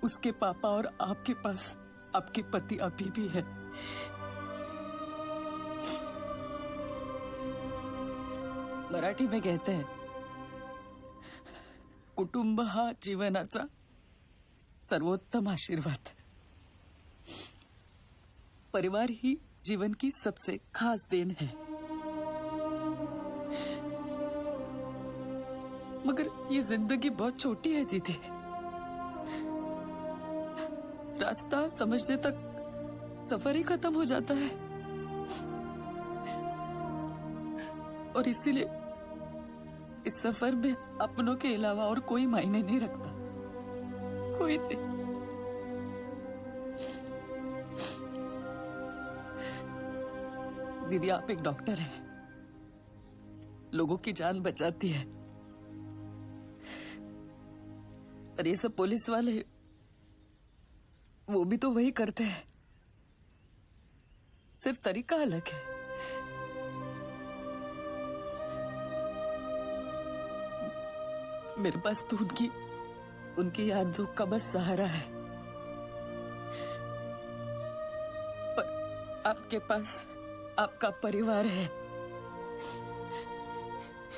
उसके पापा और आपके पास आपके पति अभी भी है। मराठी में कहते हैं, कुटुंब हा जीवनाचा सर्वोत्तम आशीर्वाद। परिवार ही जीवन की सबसे खास देन है, मगर ये जिंदगी बहुत छोटी है दीदी। रास्ता समझने तक सफर ही खत्म हो जाता है, और इसीलिए इस सफर में अपनों के अलावा और कोई मायने नहीं रखता, कोई नहीं। दीदी आप एक डॉक्टर हैं, लोगों की जान बचाती है, और ये सब पुलिस वाले वो भी तो वही करते हैं, सिर्फ तरीका अलग है। मेरे पास तो उनकी यादों का बस सहारा है, पर आपके पास आपका परिवार है,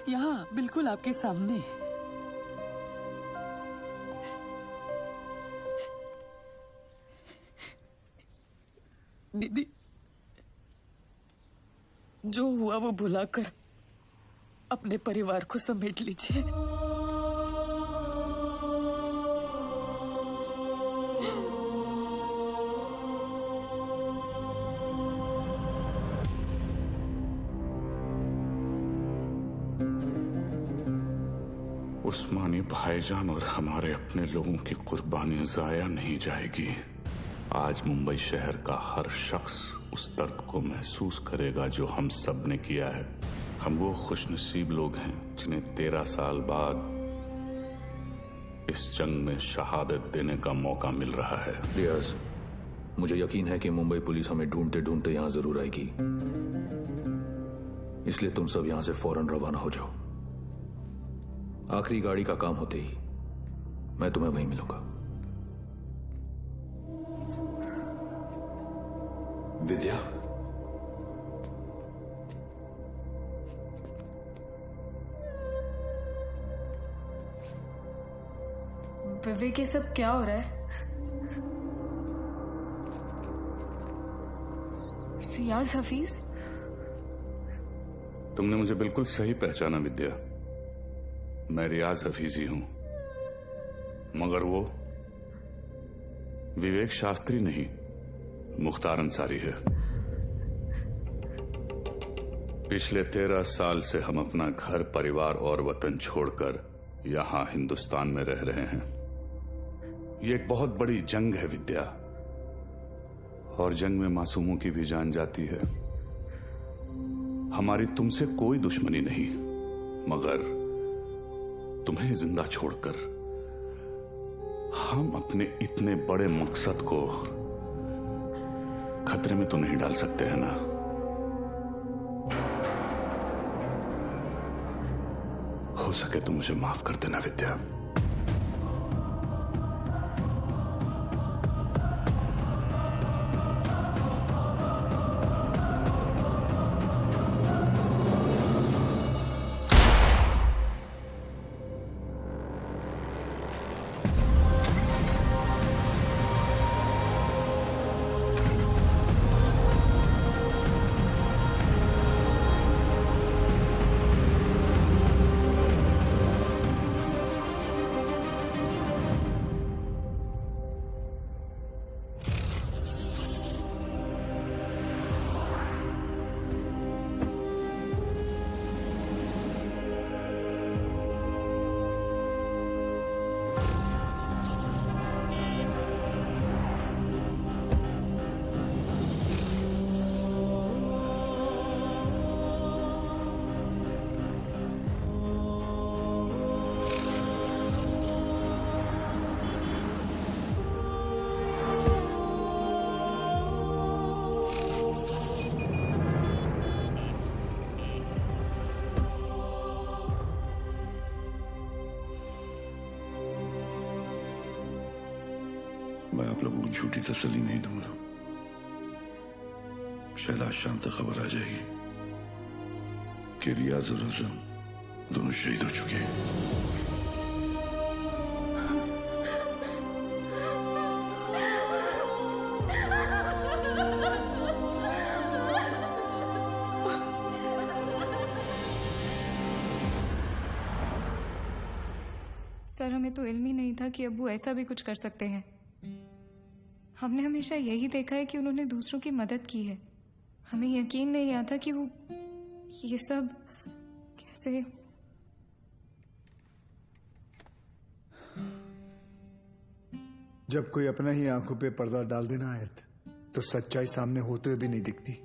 यहाँ बिल्कुल आपके सामने। दीदी जो हुआ वो भुलाकर अपने परिवार को समेट लीजिए। उस्मानी भाईजान और हमारे अपने लोगों की कुर्बानी जाया नहीं जाएगी। आज मुंबई शहर का हर शख्स उस दर्द को महसूस करेगा जो हम सब ने किया है। हम वो खुशनसीब लोग हैं जिन्हें 13 साल बाद इस जंग में शहादत देने का मौका मिल रहा है। रियाज, मुझे यकीन है कि मुंबई पुलिस हमें ढूंढते ढूंढते यहाँ जरूर आएगी, इसलिए तुम सब यहाँ से फौरन रवाना हो जाओ। आखिरी गाड़ी का काम होते ही मैं तुम्हें वहीं मिलूंगा। विद्या, विवेक ये सब क्या हो रहा है? रियाज हफीज? तुमने मुझे बिल्कुल सही पहचाना विद्या। मैं रियाज हफीज ही हूं, मगर वो विवेक शास्त्री नहीं, मुख्तार अंसारी है। पिछले 13 साल से हम अपना घर, परिवार और वतन छोड़कर यहां हिंदुस्तान में रह रहे हैं। ये एक बहुत बड़ी जंग है विद्या, और जंग में मासूमों की भी जान जाती है। हमारी तुमसे कोई दुश्मनी नहीं, मगर तुम्हें जिंदा छोड़कर हम अपने इतने बड़े मकसद को खतरे में तो नहीं डाल सकते हैं ना। हो सके तो मुझे माफ कर देना विद्या। मैं आप लोगों को झूठी तसल्ली नहीं दूंगा। शायद आज शाम तक खबर आ जाएगी कि रियाज और आजम दोनों शहीद हो चुके हैं। सर हमें तो इल्म ही नहीं था कि अब्बू ऐसा भी कुछ कर सकते हैं। हमने हमेशा यही देखा है कि उन्होंने दूसरों की मदद की है। हमें यकीन नहीं आता कि वो ये सब कैसे। जब कोई अपना ही आंखों पे पर्दा डाल देना आयत, तो सच्चाई सामने होते हुए भी नहीं दिखती।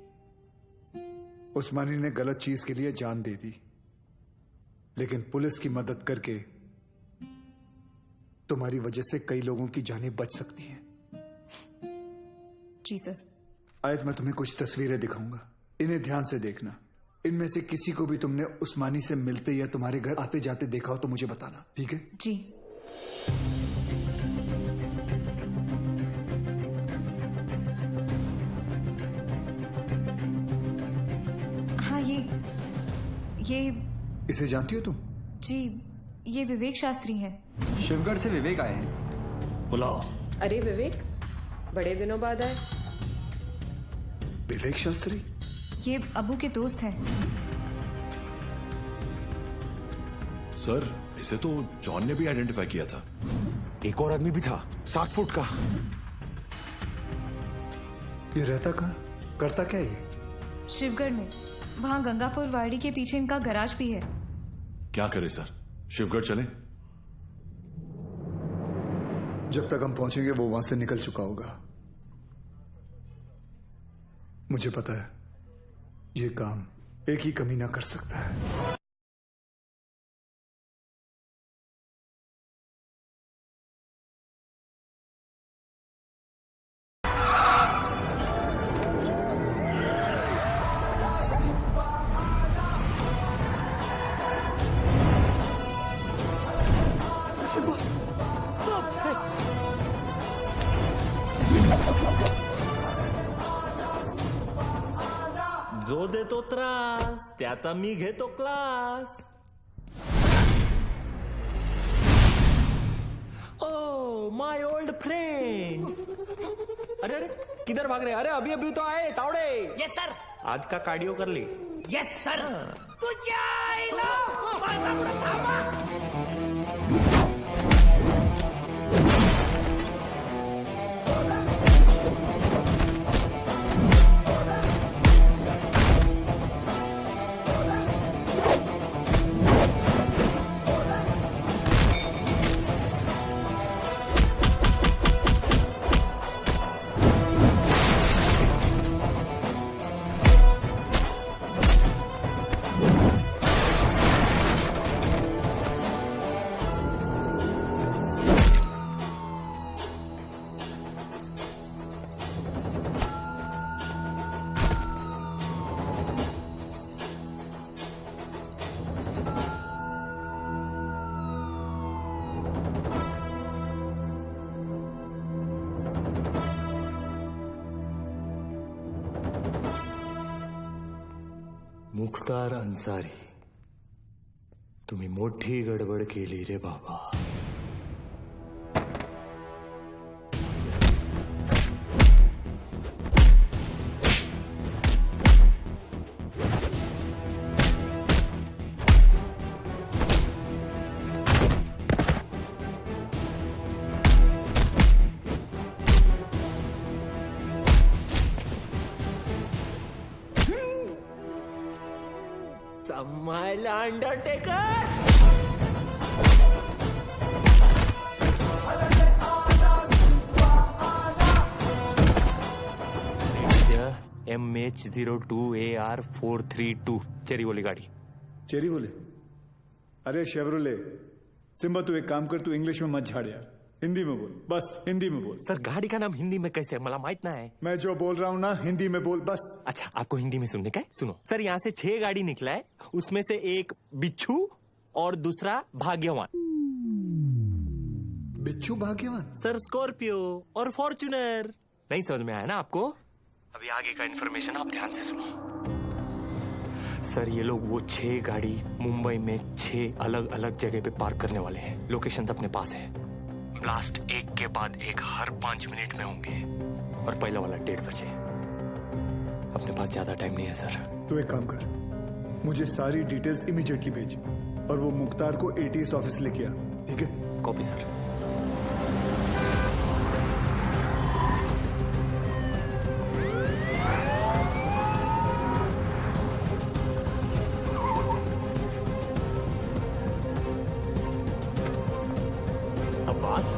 उस्मानी ने गलत चीज के लिए जान दे दी, लेकिन पुलिस की मदद करके तुम्हारी वजह से कई लोगों की जानें बच सकती हैं। जी सर। आयत, मैं तुम्हें कुछ तस्वीरें दिखाऊंगा, इन्हें ध्यान से देखना। इनमें से किसी को भी तुमने उस्मानी से मिलते या तुम्हारे घर आते जाते देखा हो तो मुझे बताना, ठीक है? जी। हाँ, ये इसे जानती हो तुम? जी, ये विवेक शास्त्री हैं। शिवगढ़ से विवेक आए हैं। बुलाओ। अरे विवेक, बड़े दिनों बाद आए। विवेक शास्त्री? ये अबू के दोस्त हैं। सर, इसे तो जॉन ने भी आइडेंटिफाई किया था। एक और आदमी भी था, 7 फुट का। ये रहता कहाँ, करता क्या ये? शिवगढ़ में, वहाँ गंगापुर वाड़ी के पीछे इनका गैराज भी है। क्या करे सर, शिवगढ़ चले? जब तक हम पहुंचेंगे वो वहां से निकल चुका होगा। मुझे पता है ये काम एक ही कमीना कर सकता है। जो देतो त्रास त्याचा मी घेतो class. Oh my old friend. अरे अरे किधर भाग रहे? अरे अभी अभी तो आए तावड़े। Yes sir. आज का कार्डियो कर ली? Yes sir. मुख्तार अन्सारी, तुम्ही मोठी गडबड केली रे बाबा। संभाळला अंडरटेकर। MH02AR432 चेरी बोली गाड़ी। चेरी बोले? अरे शेवरोले, सिम्बा तू एक काम कर, तू इंग्लिश में मत झाड़ यार, हिंदी में बोल, बस हिंदी में बोल। सर गाड़ी का नाम हिंदी में कैसे, मला माहित ना है। मैं जो बोल रहा हूँ ना हिंदी में बोल बस। अच्छा, आपको हिंदी में सुनने का है? सुनो सर, यहाँ से 6 गाड़ी निकला है, उसमें से एक बिच्छू और दूसरा भाग्यवान। बिच्छू भाग्यवान? सर स्कॉर्पियो और फॉर्च्यूनर। नहीं समझ में आया ना आपको? अभी आगे का इन्फॉर्मेशन आप ध्यान से सुनो। सर ये लोग वो 6 गाड़ी मुंबई में 6 अलग अलग जगह पे पार्क करने वाले हैं। लोकेशंस अपने पास है। ब्लास्ट एक के बाद एक हर 5 मिनट में होंगे और पहला वाला 1:30 बजे। अपने पास ज्यादा टाइम नहीं है सर। तू एक काम कर, मुझे सारी डिटेल्स इमीडिएटली भेज और वो मुख्तार को ATS ऑफिस लेके आ, ठीक है? Copy sir. अब्बास,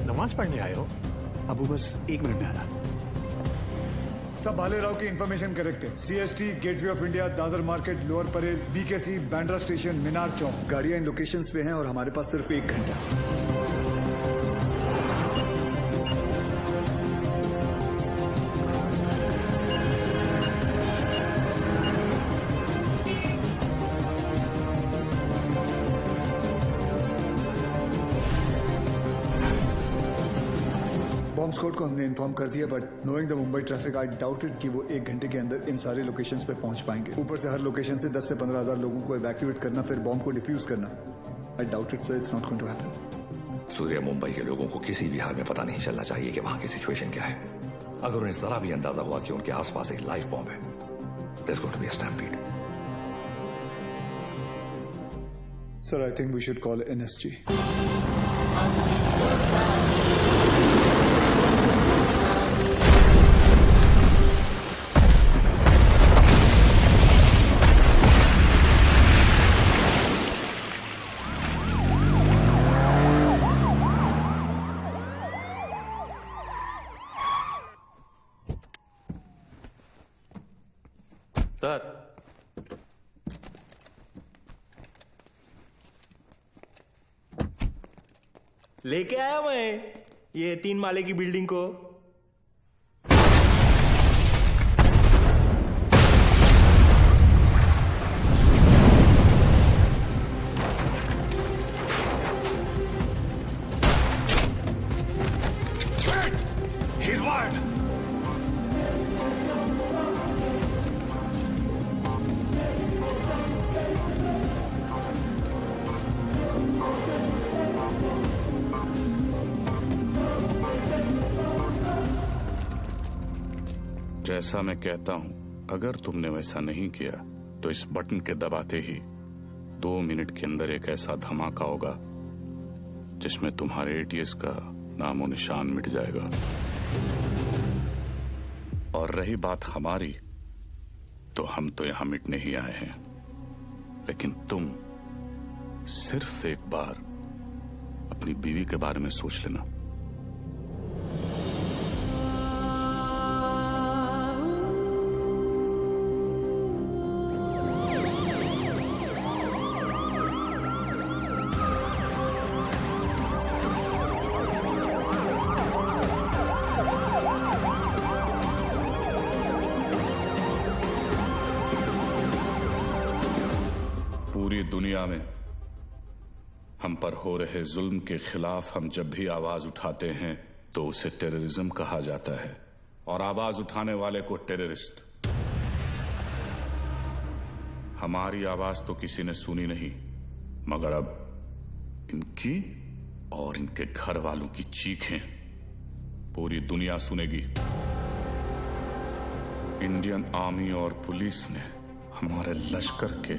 नमाज पढ़ने आए हो? अबू बस 1 मिनट में आया। सब भाले राव की इंफॉर्मेशन करेक्ट है। CST, Gateway of India, Dadar market, Lower Parel, BKC, Bandra station, Minar Chowk, गाड़ियां इन लोकेशंस पे हैं और हमारे पास सिर्फ 1 घंटा। बॉम्ब स्क्वाड को हमने इन्फॉर्म कर दिया, but knowing the Mumbai traffic I doubted कि वो 1 घंटे के अंदर इन सारे लोकेशंस पे पहुंच पाएंगे। ऊपर से हर लोकेशन से 10 से 15 हजार लोगों को इवैक्यूएट करना, फिर बॉम्ब को डिफ्यूज करना। I doubted sir, it's not going to happen. Surya, Mumbai के लोगों को किसी भी हाल में पता नहीं चलना चाहिए कि वहां की सिचुएशन क्या है। अगर उन्हें इस तरह भी अंदाजा हुआ कि उनके आसपास एक लाइव बॉम्ब है, there's going to be a stampede. Sir, I think we should call NSG. Sir, लेके आया मैं ये 3 माले की बिल्डिंग को। She's wired. जैसा मैं कहता हूं, अगर तुमने वैसा नहीं किया तो इस बटन के दबाते ही 2 मिनट के अंदर एक ऐसा धमाका होगा जिसमें तुम्हारे ATS का नामो निशान मिट जाएगा। और रही बात हमारी, तो हम तो यहां मिटने ही आए हैं, लेकिन तुम सिर्फ एक बार अपनी बीवी के बारे में सोच लेना। पूरी दुनिया में हम पर हो रहे जुल्म के खिलाफ हम जब भी आवाज उठाते हैं तो उसे टेररिज्म कहा जाता है, और आवाज उठाने वाले को टेररिस्ट। हमारी आवाज तो किसी ने सुनी नहीं, मगर अब इनकी और इनके घर वालों की चीखें पूरी दुनिया सुनेगी। इंडियन आर्मी और पुलिस ने हमारे लश्कर के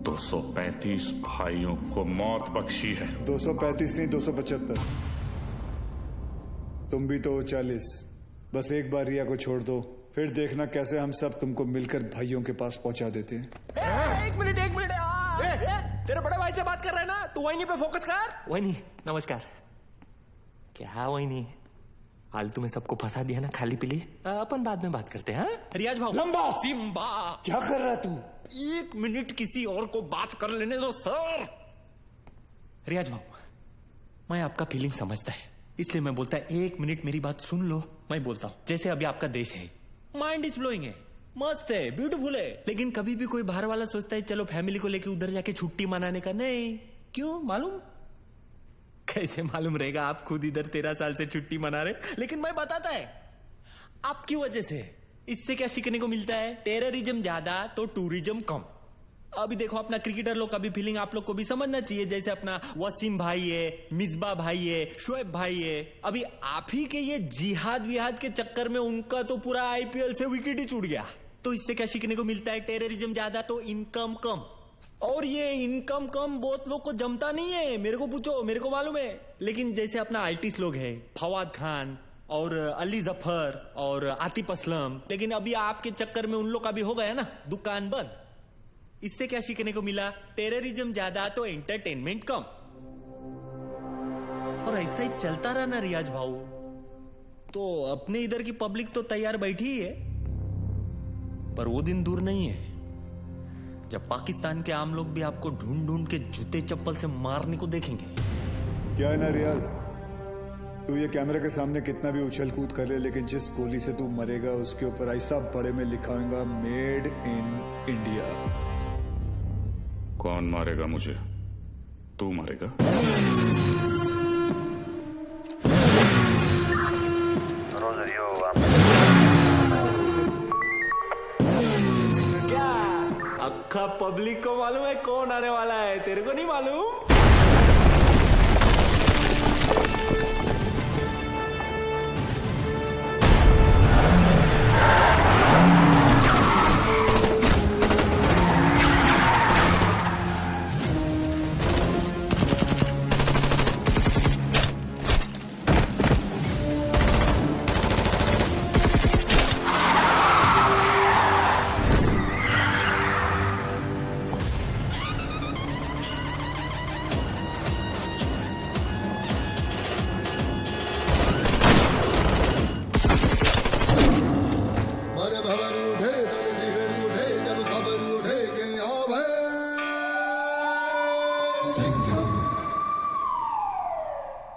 235 भाइयों को मौत बख्शी है। 235 नहीं, 275। तुम भी तो 40। बस एक बार रिया को छोड़ दो, फिर देखना कैसे हम सब तुमको मिलकर भाइयों के पास पहुंचा देते हैं। एक मिनट तेरे बड़े भाई से बात कर रहे हैं ना, तू वही पे फोकस कर। वही नमस्कार। क्या वही फालतू में सबको फंसा दिया ना, खाली पीली। अपन बाद में बात करते हैं। रियाज भाऊ, लंबा सिम्बा, क्या कर रहा तू? 1 मिनट किसी और को बात कर लेने दो सर। रियाज भाऊ, मैं आपका फीलिंग समझता है, इसलिए मैं बोलता है 1 मिनट मेरी बात सुन लो। मैं बोलता हूँ, जैसे अभी आपका देश है, माइंड इज ब्लोइंग है, मस्त है, ब्यूटीफुल है, लेकिन कभी भी कोई बाहर वाला सोचता है चलो फैमिली को लेके उधर जाके छुट्टी मनाने का। नहीं, क्यों मालूम? कैसे मालूम रहेगा? आप खुद इधर 13 साल से छुट्टी मना रहे, लेकिन मैं बताता है आपकी वजह से। इससे क्या सीखने को मिलता है? टेररिज्म ज्यादा तो टूरिज्म कम। अभी देखो अपना क्रिकेटर लोग का भी फीलिंग आप लोग को भी समझना चाहिए। जैसे अपना वसीम भाई है, मिसबा भाई है, शोएब भाई है, अभी आप ही के ये जिहाद विहाद के चक्कर में उनका तो पूरा IPL से विकेट ही छूट गया। तो इससे क्या सीखने को मिलता है? टेररिज्म ज्यादा तो इनकम कम। और ये इनकम कम बहुत लोग को जमता नहीं है, मेरे को पूछो, मेरे को मालूम है। लेकिन जैसे अपना आर्टिस्ट लोग हैं, फवाद खान और अली जफर और आतिफ असलम, लेकिन अभी आपके चक्कर में उन लोग का भी हो गया ना दुकान बंद। इससे क्या सीखने को मिला? टेररिज्म ज्यादा तो एंटरटेनमेंट कम। और ऐसा ही चलता रहा ना रियाज भाऊ, तो अपने इधर की पब्लिक तो तैयार बैठी ही है। पर वो दिन दूर नहीं है जब पाकिस्तान के आम लोग भी आपको ढूंढ ढूंढ के जूते चप्पल से मारने को देखेंगे। क्या है ना रियाज, तू ये कैमरा के सामने कितना भी उछल कूद कर ले, लेकिन जिस गोली से तू मरेगा उसके ऊपर ऐसा बड़े में लिखा होगा मेड इन इंडिया। कौन मारेगा मुझे? तू मारेगा? क्या अक्खा पब्लिक को मालूम है कौन आने वाला है, तेरे को नहीं मालूम?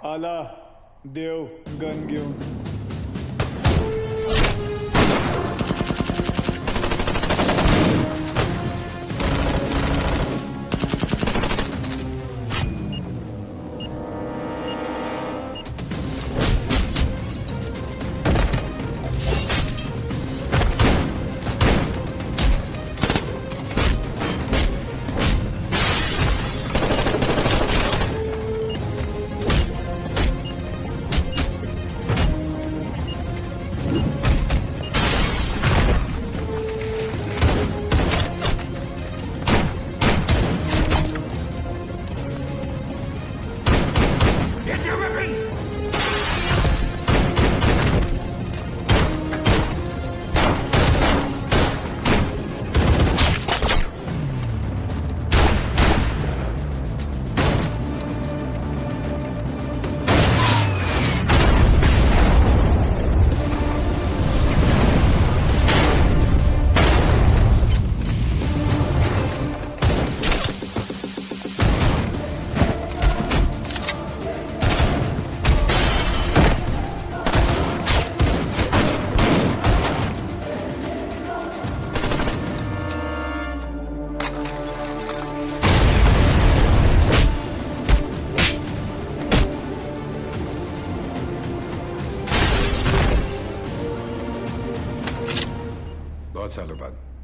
आला देव गन घेऊन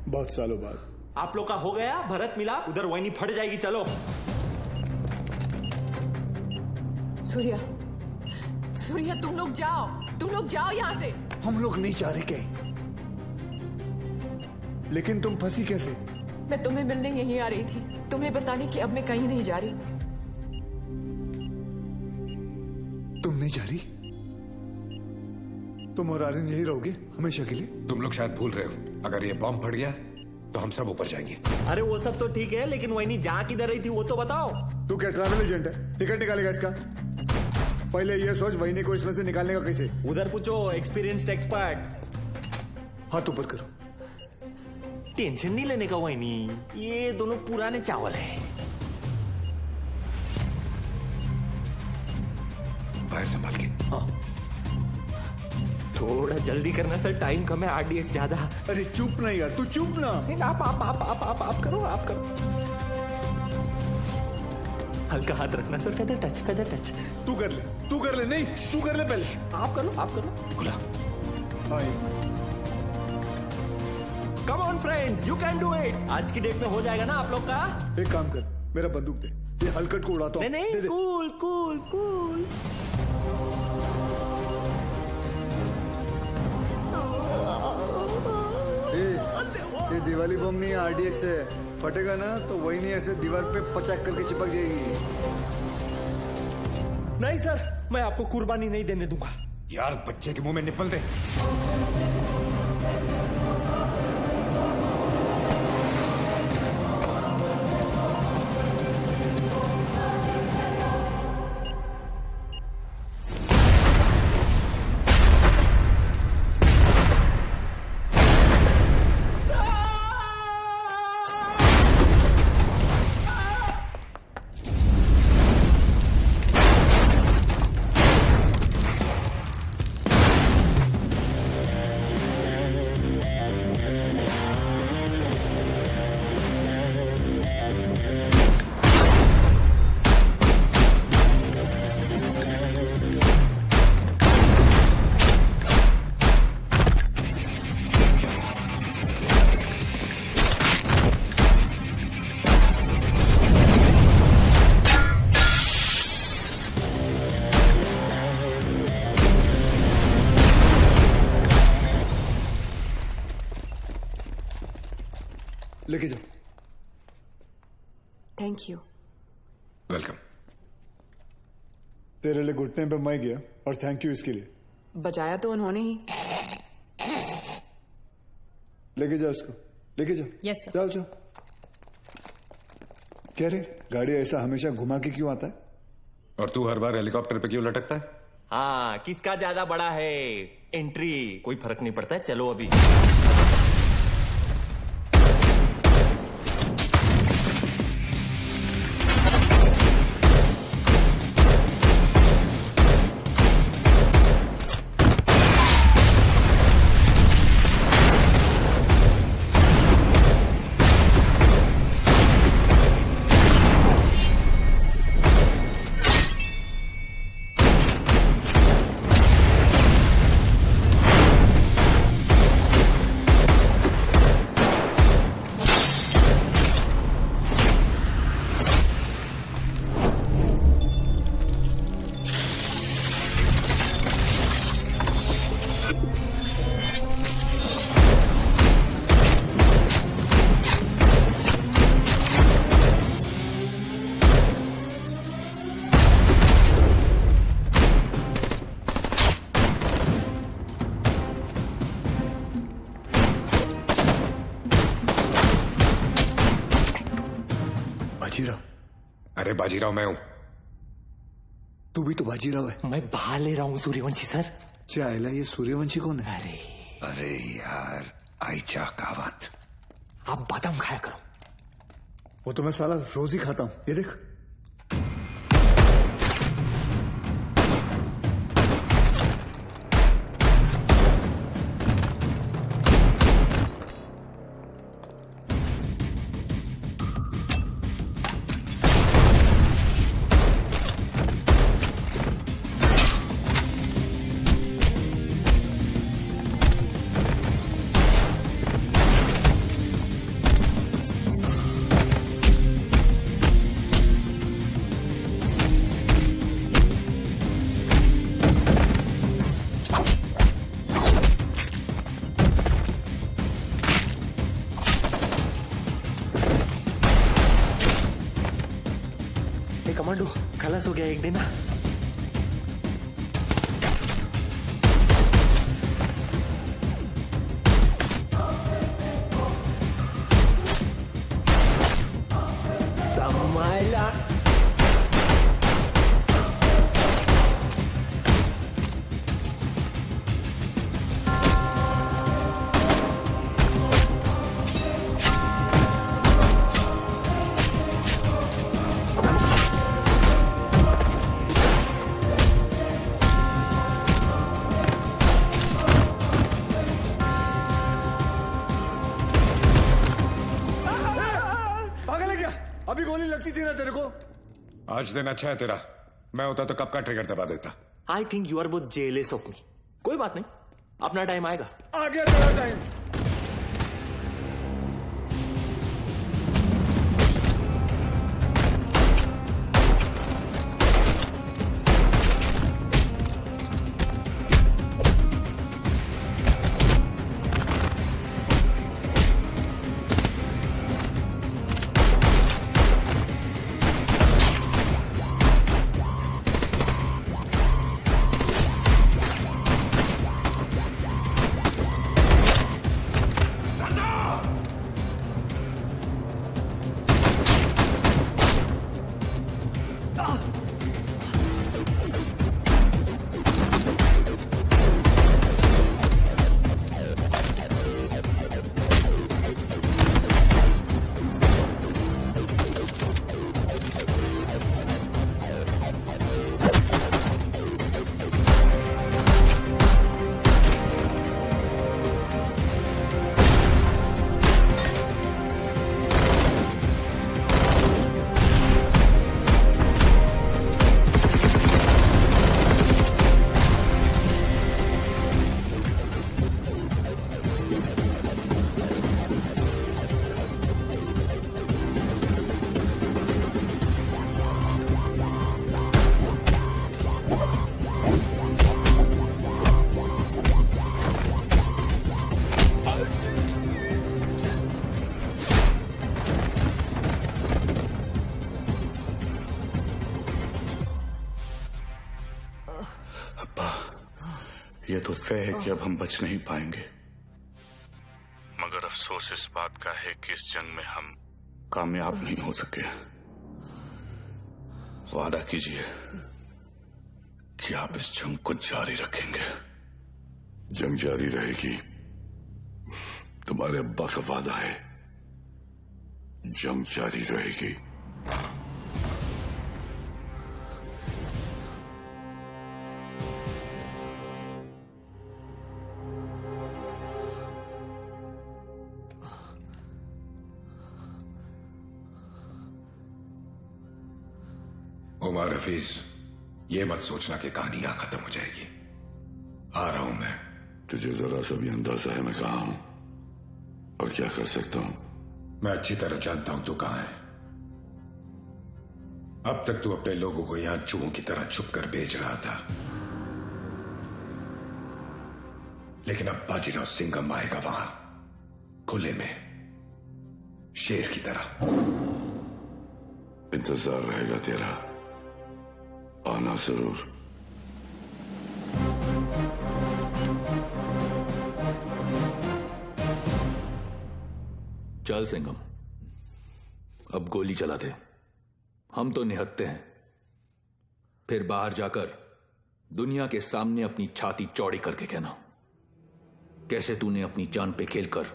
बहुत सालों बाद आप लोग का हो गया, भरत मिला, उधर वाइनी फट जाएगी। चलो सूर्या, सूर्या तुम लोग जाओ यहाँ से। हम लोग नहीं जा रहे के, लेकिन तुम फंसी कैसे? मैं तुम्हें मिलने यहीं आ रही थी, तुम्हें बताने कि अब मैं कहीं नहीं जा रही। तुम नहीं जा रही? तुम और आर्यन यही रहोगे हमेशा के लिए? तुम लोग शायद भूल रहे हो, अगर ये बॉम्ब फट गया तो हम सब ऊपर जाएंगे। अरे वो सब तो ठीक है, लेकिन वही जा किधर रही थी वो तो बताओ। तू क्या ट्रैवल एजेंट है? टिकट निकालेगा इसका? पहले ये सोच वहीने को इसमें से निकालने का कैसे। उधर पूछो एक्सपीरियंस्ड एक्सपर्ट। हाथ ऊपर करो। टेंशन नहीं लेने का वहीनी, ये दोनों पुराने चावल है। बाहर संभाल के। हाँ। थोड़ा जल्दी करना सर, टाइम कम है, आरडीएक्स ज्यादा। अरे चुप ना यार, तू चुप ना। आप करो, आप करो। हल्का हाथ रखना sir, feather touch, feather touch. तू कर ले, नहीं तू कर ले पहले। आप करो। खुला। Come on friends, you can do it. आज की डेट में हो जाएगा ना आप लोग का। एक काम कर, मेरा बंदूक दे, ये हलकट को उड़ाता हूं। नहीं, कूल कूल कूल। ये दिवाली बम नहीं है, आरडीएक्स है। फटेगा ना तो वही नहीं ऐसे दीवार पे पचाक करके चिपक जाएगी। नहीं सर, मैं आपको कुर्बानी नहीं देने दूंगा। यार बच्चे के मुंह में निपल दे। लेके जाओ। Thank you. वेलकम। तेरे लिए घुटने पे मैं गया और थैंक यू इसके लिए। बजाया तो उन्होंने ही। लेके जाओ उसको, लेके जाओ। Yes sir. जाओ जाओ। क्या रे, गाड़ी ऐसा हमेशा घुमा के क्यों आता है? और तू हर बार हेलीकॉप्टर पे क्यों लटकता है? हाँ, किसका ज्यादा बड़ा है एंट्री, कोई फर्क नहीं पड़ता है। चलो अभी। बाजीराव? अरे बाजीराव मैं हूं। तू भी तो बाजीराव है। मैं बहा ले रहा हूँ सूर्यवंशी सर। चाइला, ये सूर्यवंशी कौन है? अरे यार आयचा कावत। आप बादाम खाया करो। वो तो मैं साला रोज ही खाता हूं, ये देख। कमांडो खलास हो गया, एक देना। संभाला। अभी गोली लगती थी ना तेरे को। आज दिन अच्छा है तेरा, मैं होता तो कब का ट्रिगर दबा देता। I think you are both jealous of me. कोई बात नहीं, अपना टाइम आएगा। आ गया तेरा टाइम। ये तो तय है कि अब हम बच नहीं पाएंगे, मगर अफसोस इस बात का है कि इस जंग में हम कामयाब नहीं हो सके। वादा कीजिए कि आप इस जंग को जारी रखेंगे। जंग जारी रहेगी, तुम्हारे अब्बा का वादा है। जंग जारी रहेगी। उमर हफीज, ये मत सोचना कि कहानी यहां खत्म हो जाएगी। आ रहा हूं मैं। तुझे जरा सा भी अंदाजा है मैं कहां हूं और क्या कर सकता हूं? मैं अच्छी तरह जानता हूं तू कहां है। अब तक तू अपने लोगों को यहां चूहों की तरह छुप कर बेच रहा था, लेकिन अब बाजीराव सिंघम आएगा वहां खुले में, शेर की तरह। इंतजार रहेगा तेरा, आना जरूर। चल सिंघम, अब गोली चला दे। हम तो निहत्ते हैं, फिर बाहर जाकर दुनिया के सामने अपनी छाती चौड़ी करके कहना कैसे तूने अपनी जान पे खेलकर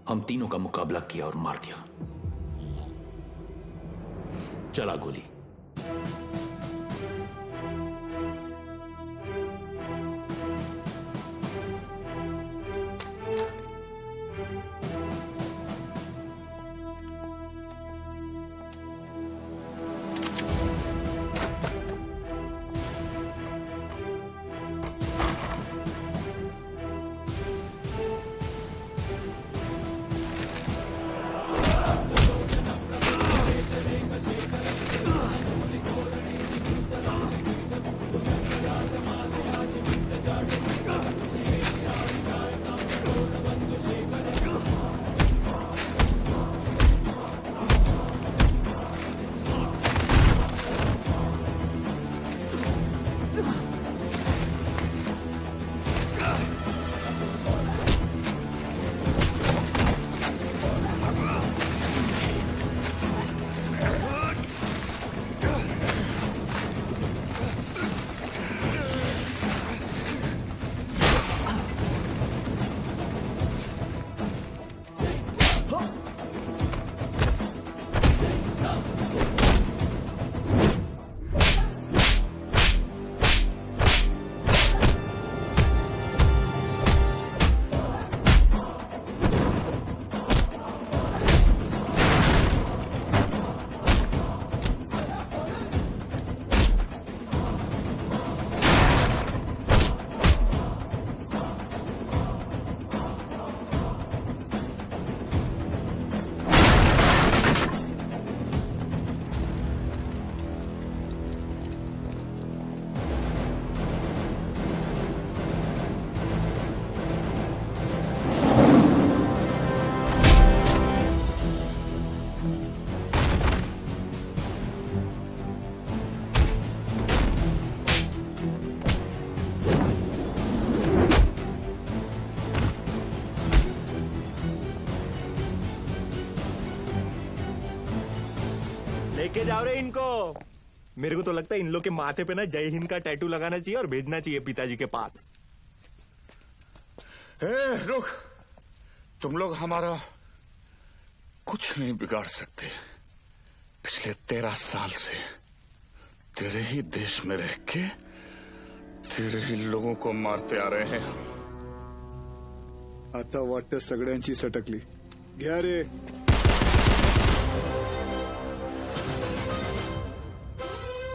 हम तीनों का मुकाबला किया और मार दिया। चला गोली। लेके जाओ रे इनको। मेरे को तो लगता है इन लोग के माथे पे ना जय हिंद का टैटू लगाना चाहिए और भेजना चाहिए पिताजी के पास। रुक, तुम लोग हमारा कुछ नहीं बिगाड़ सकते। पिछले 13 साल से तेरे ही देश में रह के तेरे ही लोगों को मारते आ रहे हैं। आता वाटतं सगळ्यांची सटकली। घ्या रे।